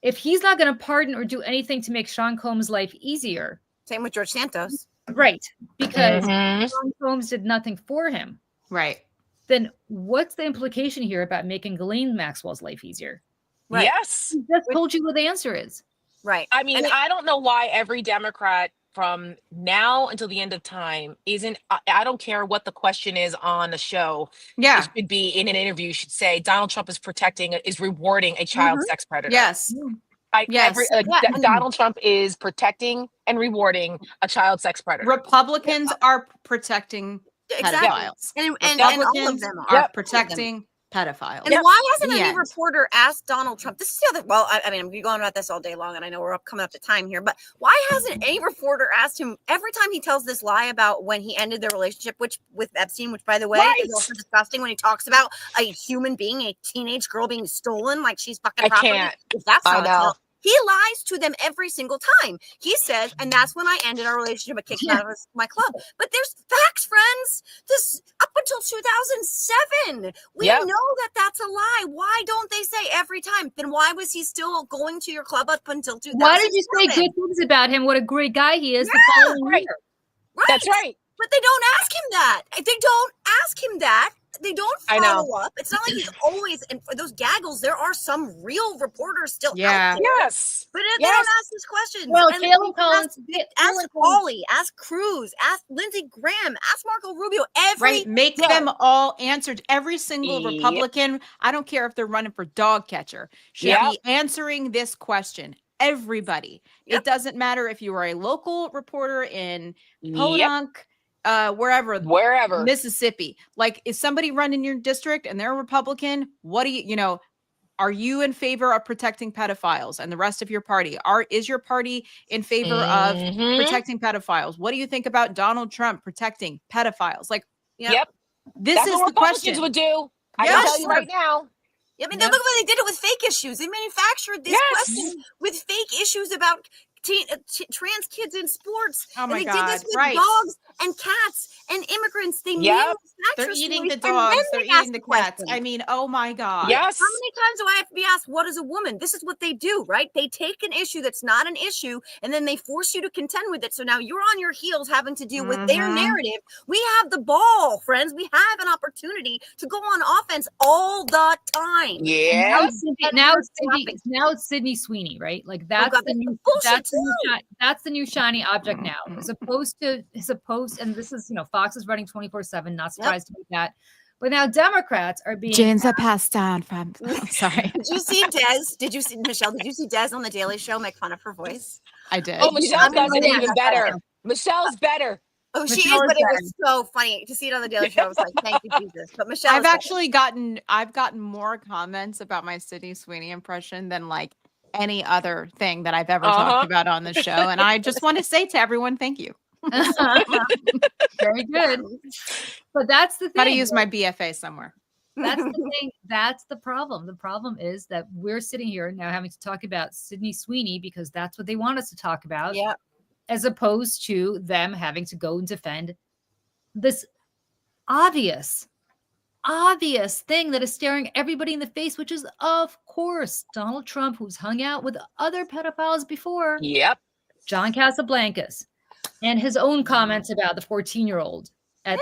If he's not going to pardon or do anything to make Sean Combs' life easier, Same with George Santos. right? Because Mhm. Sean Combs did nothing for him. Right. Then what's the implication here about making Ghislaine Maxwell's life easier? Right. Yes. He just told you what the answer is. Right. I mean, And it- I don't know why every Democrat from now until the end of time isn't. I don't care what the question is on the show. Yeah. It should be in an interview. Should say Donald Trump is rewarding a child sex predator. Yes. Like Yes. Donald Trump is protecting and rewarding a child sex predator. Republicans are protecting exactly. pedophiles. And all of Republicans them are are. All of them. protecting pedophiles. And why hasn't The any end. reporter asked Donald Trump? This is the other. Well, I mean, I'm going about this all day long, and I know we're coming up to time here. But why hasn't any reporter asked him every time he tells this lie about when he ended their relationship, with Epstein, which, by the way, Right. is also disgusting when he talks about a human being, a teenage girl being stolen like she's fucking I property. can't. If that's I not a know. tell. He lies to them every single time. He says, and that's when I ended our relationship and kicked him out of my club. But there's facts, friends. This up until 2007, we Yep. know that that's a lie. Why don't they say every time? Then why was he still going to your club up until 2007? Why did you say good things about him? What a great guy he is. The following right. year? Right. That's right. But they don't ask him that. If they don't ask him that, they don't I know. follow up. It's not like he's always, and for those gaggles, there are some real reporters still Yeah. out there. Yes. But they Yes. don't ask these questions. Well, And Caitlin Collins, ask Pauly, ask Cruz, ask Lindsey Graham, ask Marco Rubio. Right. Make day. them all answered. Every single Yep. Republican, I don't care if they're running for dog catcher, should Yep. be answering this question. Everybody. Yep. It doesn't matter if you are a local reporter in Yep. Podunk, wherever, Wherever. Mississippi. Like, is somebody running your district and they're a Republican? What do you, are you in favor of protecting pedophiles and the rest of your party? Is your party in favor of Mhm. protecting pedophiles? What do you think about Donald Trump protecting pedophiles? Like, Yep. this That's is what the Republicans question. would do. I Yes. can tell you right now. I mean, Yeah. look what they did it with fake issues. They manufactured this Yes. question with fake issues about trans kids in sports. Oh my and they God, did this with right. dogs and cats and immigrants. They Yep. manufacture They're eating the stories, and dogs. then They're they ask eating the the cats. questions. I mean, oh my God. Yes. How many times do I have to be asked, what is a woman? This is what they do, right? They take an issue that's not an issue and then they force you to contend with it. So now you're on your heels having to deal with their Mhm. narrative. We have the ball, friends. We have an opportunity to go on offense all the time. Yeah. Now we're it's Sydney Sweeney, right? Like that's God, the new bullshit that's the new shiny object now. As opposed, and this is Fox is running 24/7. Not surprised to make that. But now Democrats are being Jane's passed down from. Oh, sorry, Did you see Des? Did you see Michelle? Did you see Des on the Daily Show make fun of her voice? I did. Oh, Michelle I'm does it gonna- even better. Michelle's better. Oh, she Michelle is, but is it was so funny to see it on the Daily Show. I was like, thank you, Jesus. But Michelle, I've gotten more comments about my Sydney Sweeney impression than like any other thing that I've ever talked about on the show. And I just want to say to everyone, thank you. very good. But that's the thing. Got to use my BFA somewhere. That's the thing. That's the problem. The problem is that we're sitting here now having to talk about Sydney Sweeney because that's what they want us to talk about. yeah, As opposed to them having to go and defend this obvious thing that is staring everybody in the face, which is, of course, Donald Trump, who's hung out with other pedophiles before, Yep. John Casablancas, and his own comments about the 14-year-old. And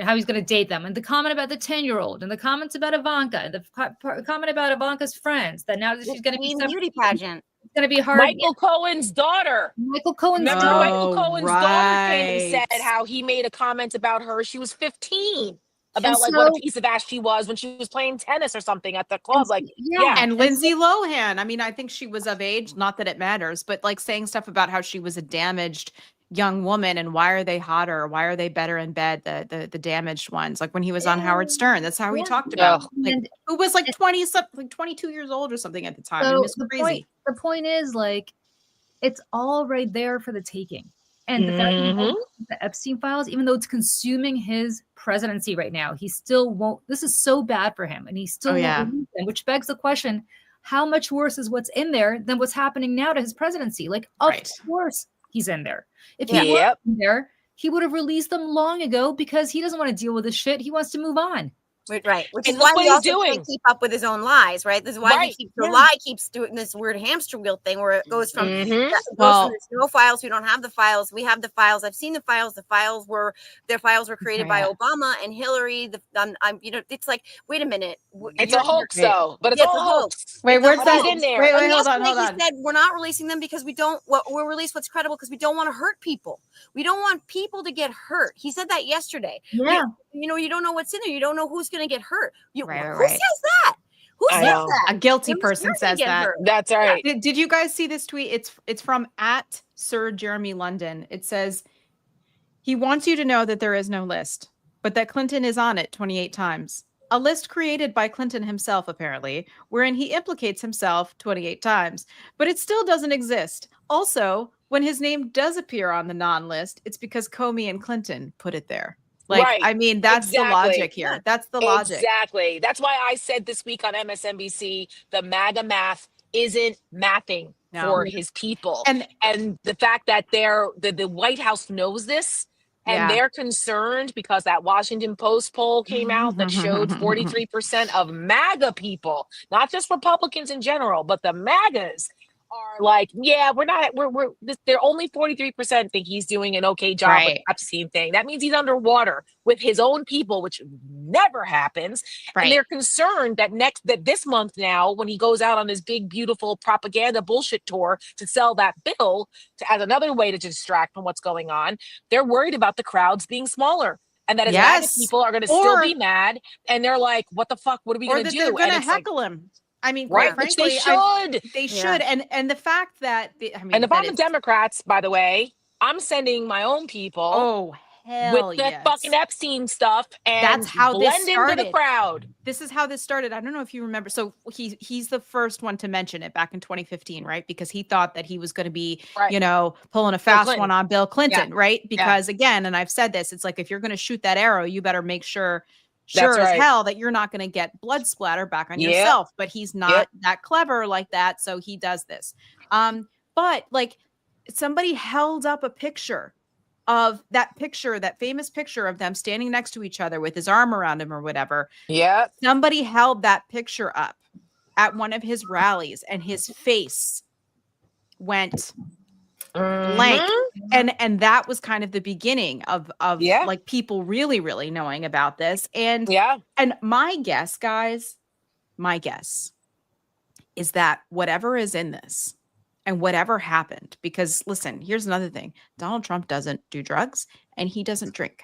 how he's going to date them, and the comment about the 10-year-old, and the comments about Ivanka, and the comment about Ivanka's friends that now that she's going to be beauty pageant. it's going to be hard. Michael Cohen's daughter. Michael Cohen's Remember daughter. Michael Cohen's daughter came and right. said how he made a comment about her. She was 15. About And like what a so- piece of ass she was when she was playing tennis or something at the club. Like, yeah. And Lindsay Lohan. I mean, I think she was of age, not that it matters, but like saying stuff about how she was a damaged young woman and why are they hotter? Why are they better in bed? The damaged ones. Like when he was on Howard Stern, that's how he talked about. Like, And who was like 20 something, like 22 years old or something at the time. It was crazy. The point is, like, it's all right there for the taking. And the fact that he Mhm. won't keep the Epstein files, even though it's consuming his presidency right now, he still won't. This is so bad for him, and he still won't yeah. release them, which begs the question: how much worse is what's in there than what's happening now to his presidency? Like, of Right. course he's in there. If he Yep. weren't in there, he would have released them long ago because he doesn't want to deal with this shit. He wants to move on. Right, which And is look why what he he's also doing. can't keep up with his own lies, right? This is why Right, he keeps the yeah. lie keeps doing this weird hamster wheel thing where it goes from Mhm. goes Well- from there's no files, we don't have the files, we have the files. I've seen the files. Their files were created by Yeah. Obama and Hillary. I'm it's like, wait a minute, It's a you're- hoax, Wait. though. But it's Yeah, it's all a a hoax. hoax. Wait, It's a where's But that? he's hoax. in there. Wait, And hold on, yesterday hold he on. said we're not releasing them because we'll release what's credible because we don't want to hurt people. We don't want people to get hurt. He said that yesterday. Yeah. You don't know what's in there. You don't know who's going to get hurt. Right, Who right. says that? Who I says know. that? A guilty Who's person gonna says get that. hurt? That's right. Did you guys see this tweet? It's from at Sir Jeremy London. It says he wants you to know that there is no list, but that Clinton is on it 28 times. A list created by Clinton himself, apparently, wherein he implicates himself 28 times, but it still doesn't exist. Also, when his name does appear on the non-list, it's because Comey and Clinton put it there. Like, Right. I mean, that's the Exactly. logic here. Yeah. That's the logic. Exactly. That's why I said this week on MSNBC, the MAGA math isn't mathing No. for his people. And And the fact that the White House knows this and Yeah. they're concerned because that Washington Post poll came out that showed 43% of MAGA people, not just Republicans in general, but the MAGAs are like, yeah, they're only 43% think he's doing an okay job with Right. the Epstein thing. That means he's underwater with his own people, which never happens. And right. they're concerned that this month now, when he goes out on his big, beautiful propaganda bullshit tour to sell that bill as another way to distract from what's going on, they're worried about the crowds being smaller. And that his MAGA Yes. people are going to still Or- be mad. And they're like, what the fuck? What are we Or going to that do? they're going And to it's like, heckle him. I mean, quite right, which frankly, they should. they Yeah. should. And the fact that I mean, And if that I'm the it's- Democrats, by the way, I'm sending my own people oh hell with the yes. fucking Epstein stuff and That's how this blend into the started. crowd. This is how this started. I don't know if you remember. So he's the first one to mention it back in 2015, right? Because he thought that he was going to be, Right. pulling a fast Clinton. one on Bill Clinton, right? Because again, and I've said this, it's like if you're going to shoot that arrow, you better make sure That's as right. hell that you're not going to get blood splatter back on Yep. yourself. But he's not that clever like that, so he does this. But like somebody held up a picture of that famous picture of them standing next to each other with his arm around him or whatever. Yeah. Somebody held that picture up at one of his rallies and his face went blank. Mhm. And that was kind of the beginning of Yeah. like people really, really knowing about this. And Yeah. my guess, guys, is that whatever is in this and whatever happened, because listen, here's another thing. Donald Trump doesn't do drugs and he doesn't drink.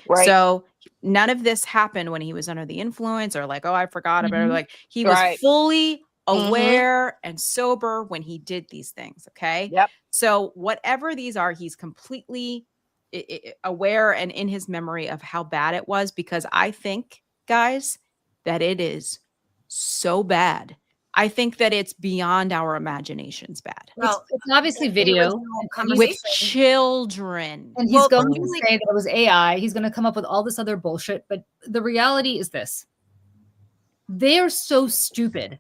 Right. So none of this happened when he was under the influence or like, oh, I forgot about it. Mhm. Like he was Right. fully Mhm. aware and sober when he did these things. Okay. Yep. So whatever these are, he's completely aware and in his memory of how bad it was, because I think, guys, that it is so bad. I think that it's beyond our imaginations bad. Well, It's obviously the video. original and he's- conversation- With children. And he's Well, going to really- say that it was AI. He's going to come up with all this other bullshit. But the reality is this: they are so stupid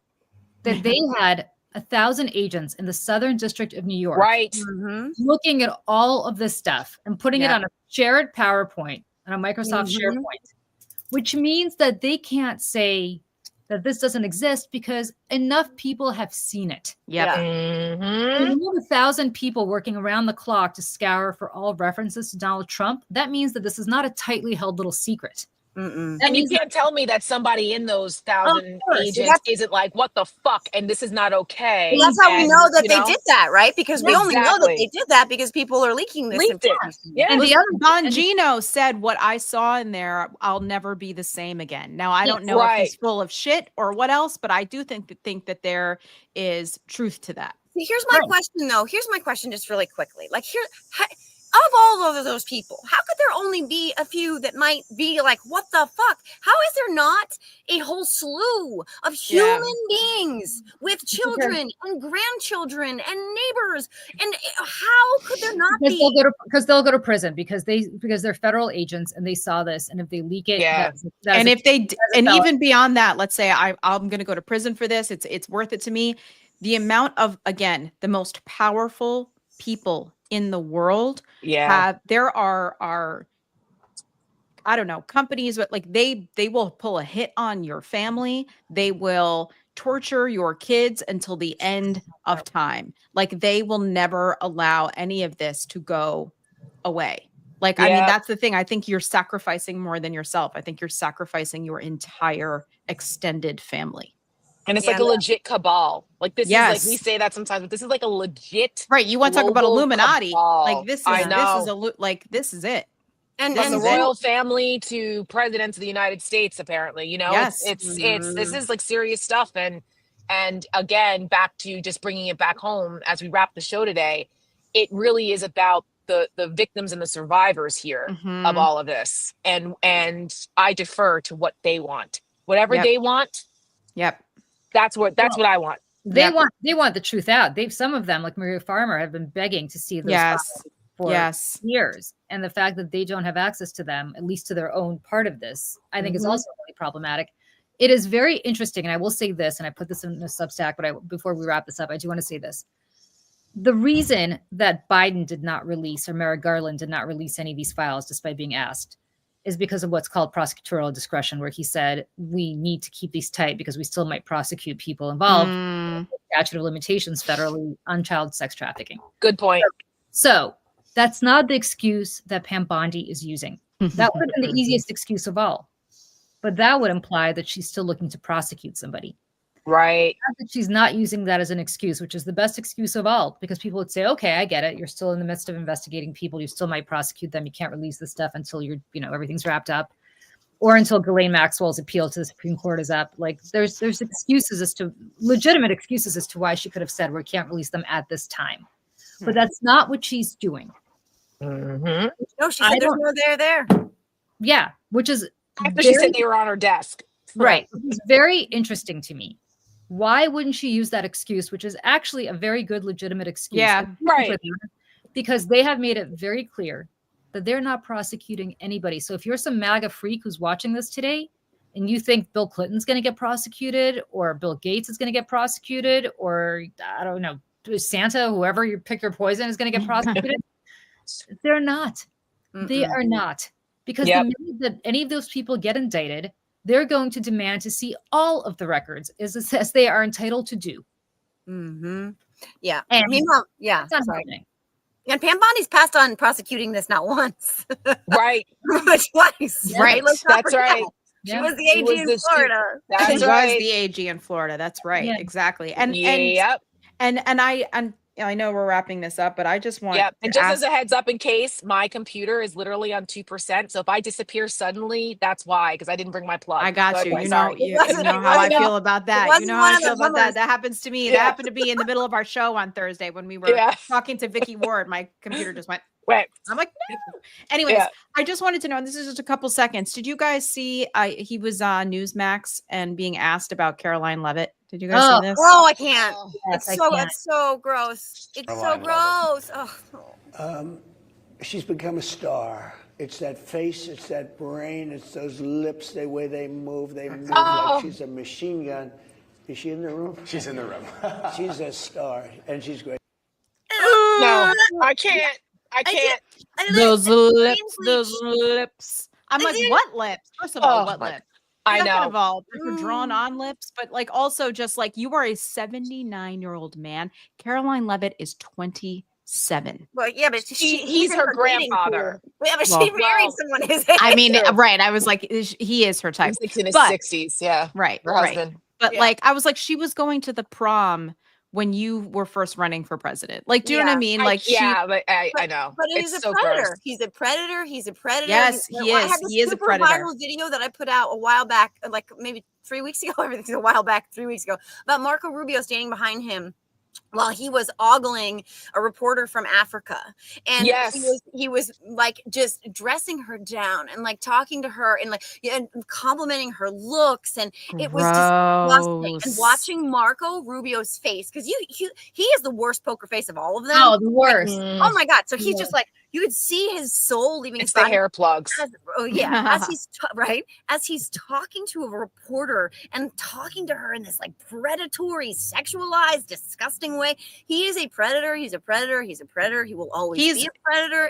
that they had 1,000 agents in the Southern District of New York, Right. Mhm. looking at all of this stuff and putting it Yeah. on a shared PowerPoint, on a Microsoft Mhm. SharePoint, which means that they can't say that this doesn't exist because enough people have seen it. Yep. Yeah. Mhm. When you have 1,000 people working around the clock to scour for all references to Donald Trump, that means that this is not a tightly held little secret. Mm-mm. That And you means that can't tell me that somebody in those 1,000 course. agents That's- isn't like, what the fuck? And this is not okay. Well, that's how we and, know that you they did that, right? Because we only know that Exactly. they did that because people are leaking this Leaked it. information. Yeah. and the other Bongino said, what I saw in there, I'll never be the same again. Now, I don't know if he's Right. full of shit or what else, but I do think that there is truth to that. See, here's my Right. question, though. Here's my question, just really quickly. Like, of all of those people, how could there only be a few that might be like, what the fuck? How is there not a whole slew of Yeah. human beings with children and grandchildren and neighbors? And how could there not because be? they'll go to prison because they're federal agents and they saw this, and if they leak it, Yeah. And if they a and felony. even beyond that, let's say I'm going to go to prison for this, it's worth it to me. The amount of, again, the most powerful people in the world Yeah. there are I don't know, companies, but like they will pull a hit on your family. They will torture your kids until the end of time. Like they will never allow any of this to go away. Like, I mean, Yeah. that's the thing. I think you're sacrificing more than yourself. I think you're sacrificing your entire extended family. And it's Yeah, like a legit cabal. Like this is like, we Yes. say that sometimes, but this is like a legit Right. You want to talk about global Illuminati. Like cabal. this I is know. like this is it. And From the This is it. royal family to presidents of the United States, apparently, you know, Yes. it's this is like serious stuff. And again, back to just bringing it back home as we wrap the show today, it really is about the victims and the survivors here of Mhm. all of this. And I defer to what they want. Whatever Yep. they want, Yep. that's what I want. They Yep. want the truth out. Some of them, like Maria Farmer, have been begging to see those Yes. files for Yes. years. And the fact that they don't have access to them, at least to their own part of this, I think is Mhm. also really problematic. It is very interesting, and I will say this, and I put this in the Substack, but before we wrap this up, I do want to say this. The reason that Biden did not release, or Merrick Garland did not release any of these files despite being asked, is because of what's called prosecutorial discretion, where he said, we need to keep these tight because we still might prosecute people involved Mm. in statute of limitations federally on child sex trafficking. Good point. So that's not the excuse that Pam Bondi is using. That would have been the easiest excuse of all. But that would imply that she's still looking to prosecute somebody. Right. Not that she's not using that as an excuse, which is the best excuse of all, because people would say, okay, I get it. You're still in the midst of investigating people. You still might prosecute them. You can't release this stuff until everything's wrapped up, or until Ghislaine Maxwell's appeal to the Supreme Court is up. Like there's legitimate excuses as to why she could have said, we can't release them at this time. But that's not what she's doing. Mm-hmm. no, she said there's no there. Yeah, which is After she said they were on her desk. right. It's very interesting to me. Why wouldn't she use that excuse, which is actually a very good, legitimate excuse? Yeah, right. Because they have made it very clear that they're not prosecuting anybody. So if you're some MAGA freak who's watching this today and you think Bill Clinton's going to get prosecuted, or Bill Gates is going to get prosecuted, or I don't know, Santa, whoever you pick your poison, is going to get prosecuted, they're not. They are not. Because the minute that any of those people get indicted, they're going to demand to see all of the records as they are entitled to do. Mm-hmm. Yeah. And meanwhile, yeah. it's not Sorry. happening. And Pam Bondi's passed on prosecuting this not once, Right. but twice. Right. Let's not That's forget. right. She Yeah. was the She AG was in the Florida. She That's was right. the AG in Florida. That's right. Yeah. Exactly. And Yep. I know we're wrapping this up, but I just want Yep. to And just ask, as a heads up, in case, my computer is literally on 2%. So if I disappear suddenly, that's why, because I didn't bring my plug. I got So you. anyway, You sorry. know, you wasn't- know it how I wasn't- feel about that. You wasn't know how one I of the feel about that. bummers. That happens to me. Yeah. That happened to be in the middle of our show on Thursday when we were Yeah. talking to Vicky Ward. My computer just went. Wait. I'm like, no. Anyways, Yeah. I just wanted to know, and this is just a couple seconds. Did you guys see he was on Newsmax and being asked about Caroline Levitt? Did you guys see this? Oh, I can't. Yes, I It's so can't. it's so gross. It's so gross. Oh. She's become a star. It's that face, it's that brain, it's those lips, the way they move like she's a machine gun. Is she in the room? She's in the room. She's a star, and she's great. No, I can't. I can't. Those lips, Ainsley, those lips. I'm like, Isn't- what lips? First of all, Oh what my- lips? I Second know. of all, her drawn on lips, but like also just like you are a 79-year-old man. Caroline Levitt is 27. Well, yeah, but He's in her dating grandfather. pool. Yeah, but Well- she married someone his age. I mean, right. I was like, he is her type. He's like in his But- 60s. Yeah. Right. Her Right. husband. But Yeah. like, I was like, she was going to the prom when you were first running for president. Like, do you know what I Yeah. mean? Like, yeah, but I know. But It's he's a so predator. gross. He's a predator. He's a predator. Yes, He's- he I is. had this He is a super predator. viral video that I put out a while back, like maybe 3 weeks ago. Everything's a while back, 3 weeks ago, about Marco Rubio standing behind him while he was ogling a reporter from Africa. And Yes. he was like just dressing her down and like talking to her and like and complimenting her looks. And it was disgusting. And Gross. watching Marco Rubio's face, because he is the worst poker face of all of them. Oh, the worst. Oh my God. So he's just like you could see his soul leaving It's his the body. hair plugs. As he's talking to a reporter and talking to her in this like predatory, sexualized, disgusting way. He is a predator. He's a predator. He's a predator. He will always be a predator.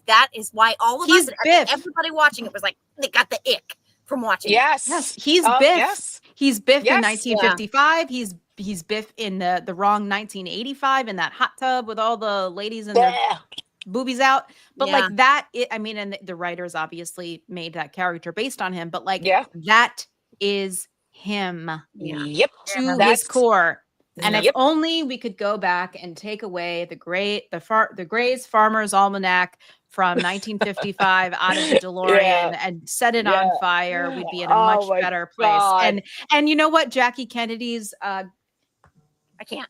That is why all of us, and everybody watching it, was like, they got the ick from watching. Yes, he's Biff. Yes. He's Biff in Yes. 1955. He's Biff in the wrong 1985 in that hot tub with all the ladies and their boobies out. But like that, and the writers obviously made that character based on him. But like that is him. Yep. To his core. And if only we could go back and take away the Gray's Farmer's Almanac from 1955 out of the DeLorean and set it on fire, we'd be in a much better place. And you know what? Jackie Kennedy's I can't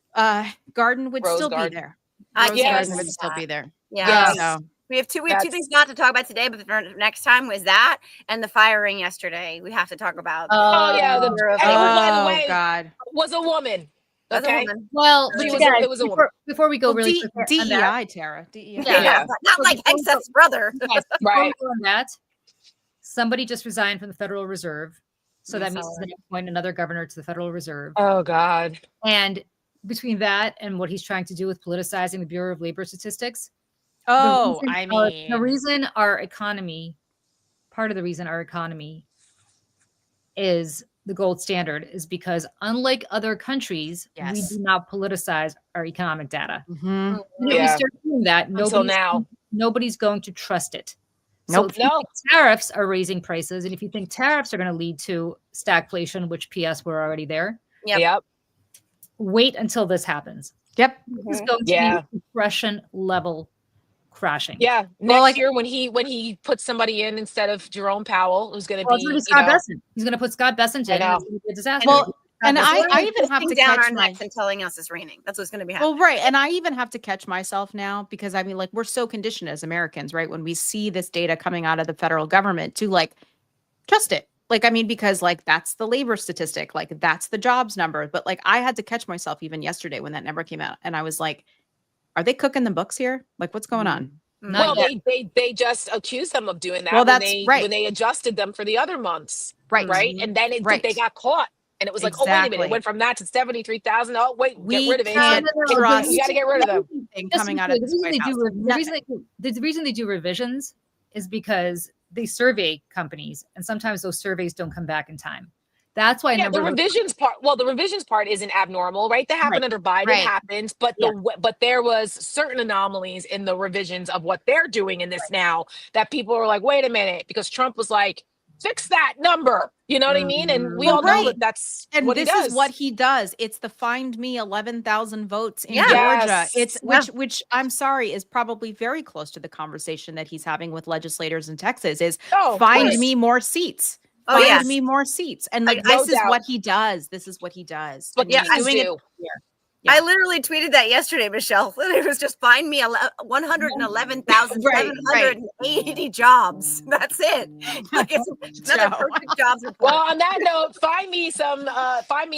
garden would Rose still garden. be there. I Rose garden would still be there. Yeah. So, we have two things not to talk about today, but for next time was that and the firing yesterday. We have to talk about. Oh yeah, by the way, God, was a woman. Okay. Well, it was a woman. Before we go really quick on that, DEI, Tara. DEI. Yeah. Not like Excess brother. Yes, right. On that, somebody just resigned from the Federal Reserve, so that means he's going to appoint another governor to the Federal Reserve. Oh God. And between that and what he's trying to do with politicizing the Bureau of Labor Statistics, the reason our economy, part of the reason our economy is the gold standard is because unlike other countries, we do not politicize our economic data. Mm-hmm. If we start doing that, nobody's going to trust it. Nope. So tariffs are raising prices, and if you think tariffs are going to lead to stagflation, which PS we're already there. Yep. Wait until this happens. Yep. It's going to be depression level crashing. Yeah. Next year when he puts somebody in instead of Jerome Powell, who's going to be Scott Bessent. He's going to put Scott Bessent in. It's going to be a disaster. Well, and I even have to down catch our necks and telling us it's raining. That's what's going to be happening. Well, right. And I even have to catch myself now because like we're so conditioned as Americans, right? When we see this data coming out of the federal government to like trust it. Because like that's the labor statistic, like that's the jobs number. But like I had to catch myself even yesterday when that number came out. And I was like, are they cooking the books here? Like what's going on? Well, they just accused them of doing that when they adjusted them for the other months. Right. And then they got caught. And it was like, oh, wait a minute. It went from that to 73,000. Oh, wait, get rid of it. You got to get rid of them. Coming out of this White House. The reason they do revisions is because they survey companies, and sometimes those surveys don't come back in time. That's why the revisions part isn't abnormal, right? That happened under Biden, happened, but but there was certain anomalies in the revisions of what they're doing in this now that people were like, wait a minute, because Trump was like, fix that number. You know what I mean? And we all know that that's what he does. This is what he does. It's the find me 11,000 votes in Georgia. It's which I'm sorry is probably very close to the conversation that he's having with legislators in Texas is find me more seats. Find me more seats. And like this is what he does. This is what he does. But he's doing it. I literally tweeted that yesterday, Michelle. It was just find me 111,780 jobs. That's it. Like it's another perfect jobs report. Well, on that note, find me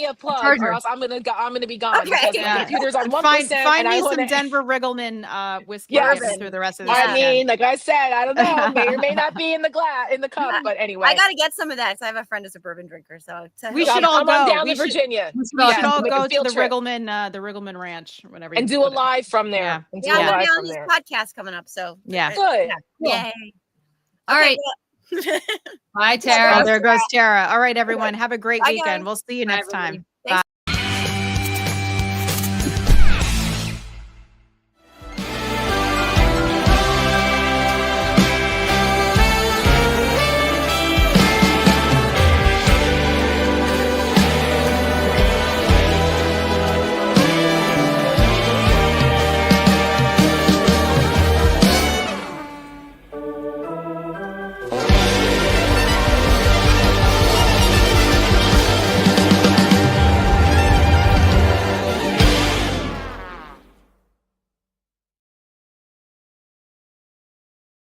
a plug, or else I'm gonna be gone. Okay. Because the computer's on 1%. Find me some Denver Riggleman whiskey through the rest of the I mean, like I said, I don't know, may or may not be in the cup, but anyway, I got to get some of that. So I have a friend who's a bourbon drinker, so we should all go down to Virginia. We should all go to the Riggleman Ranch, whatever, and do a live from there. Yeah, we'll be on this podcast coming up. So good. Yay! All right. Bye, Tara. Oh, there goes Tara. All right, everyone. Have a great weekend. We'll see you next time.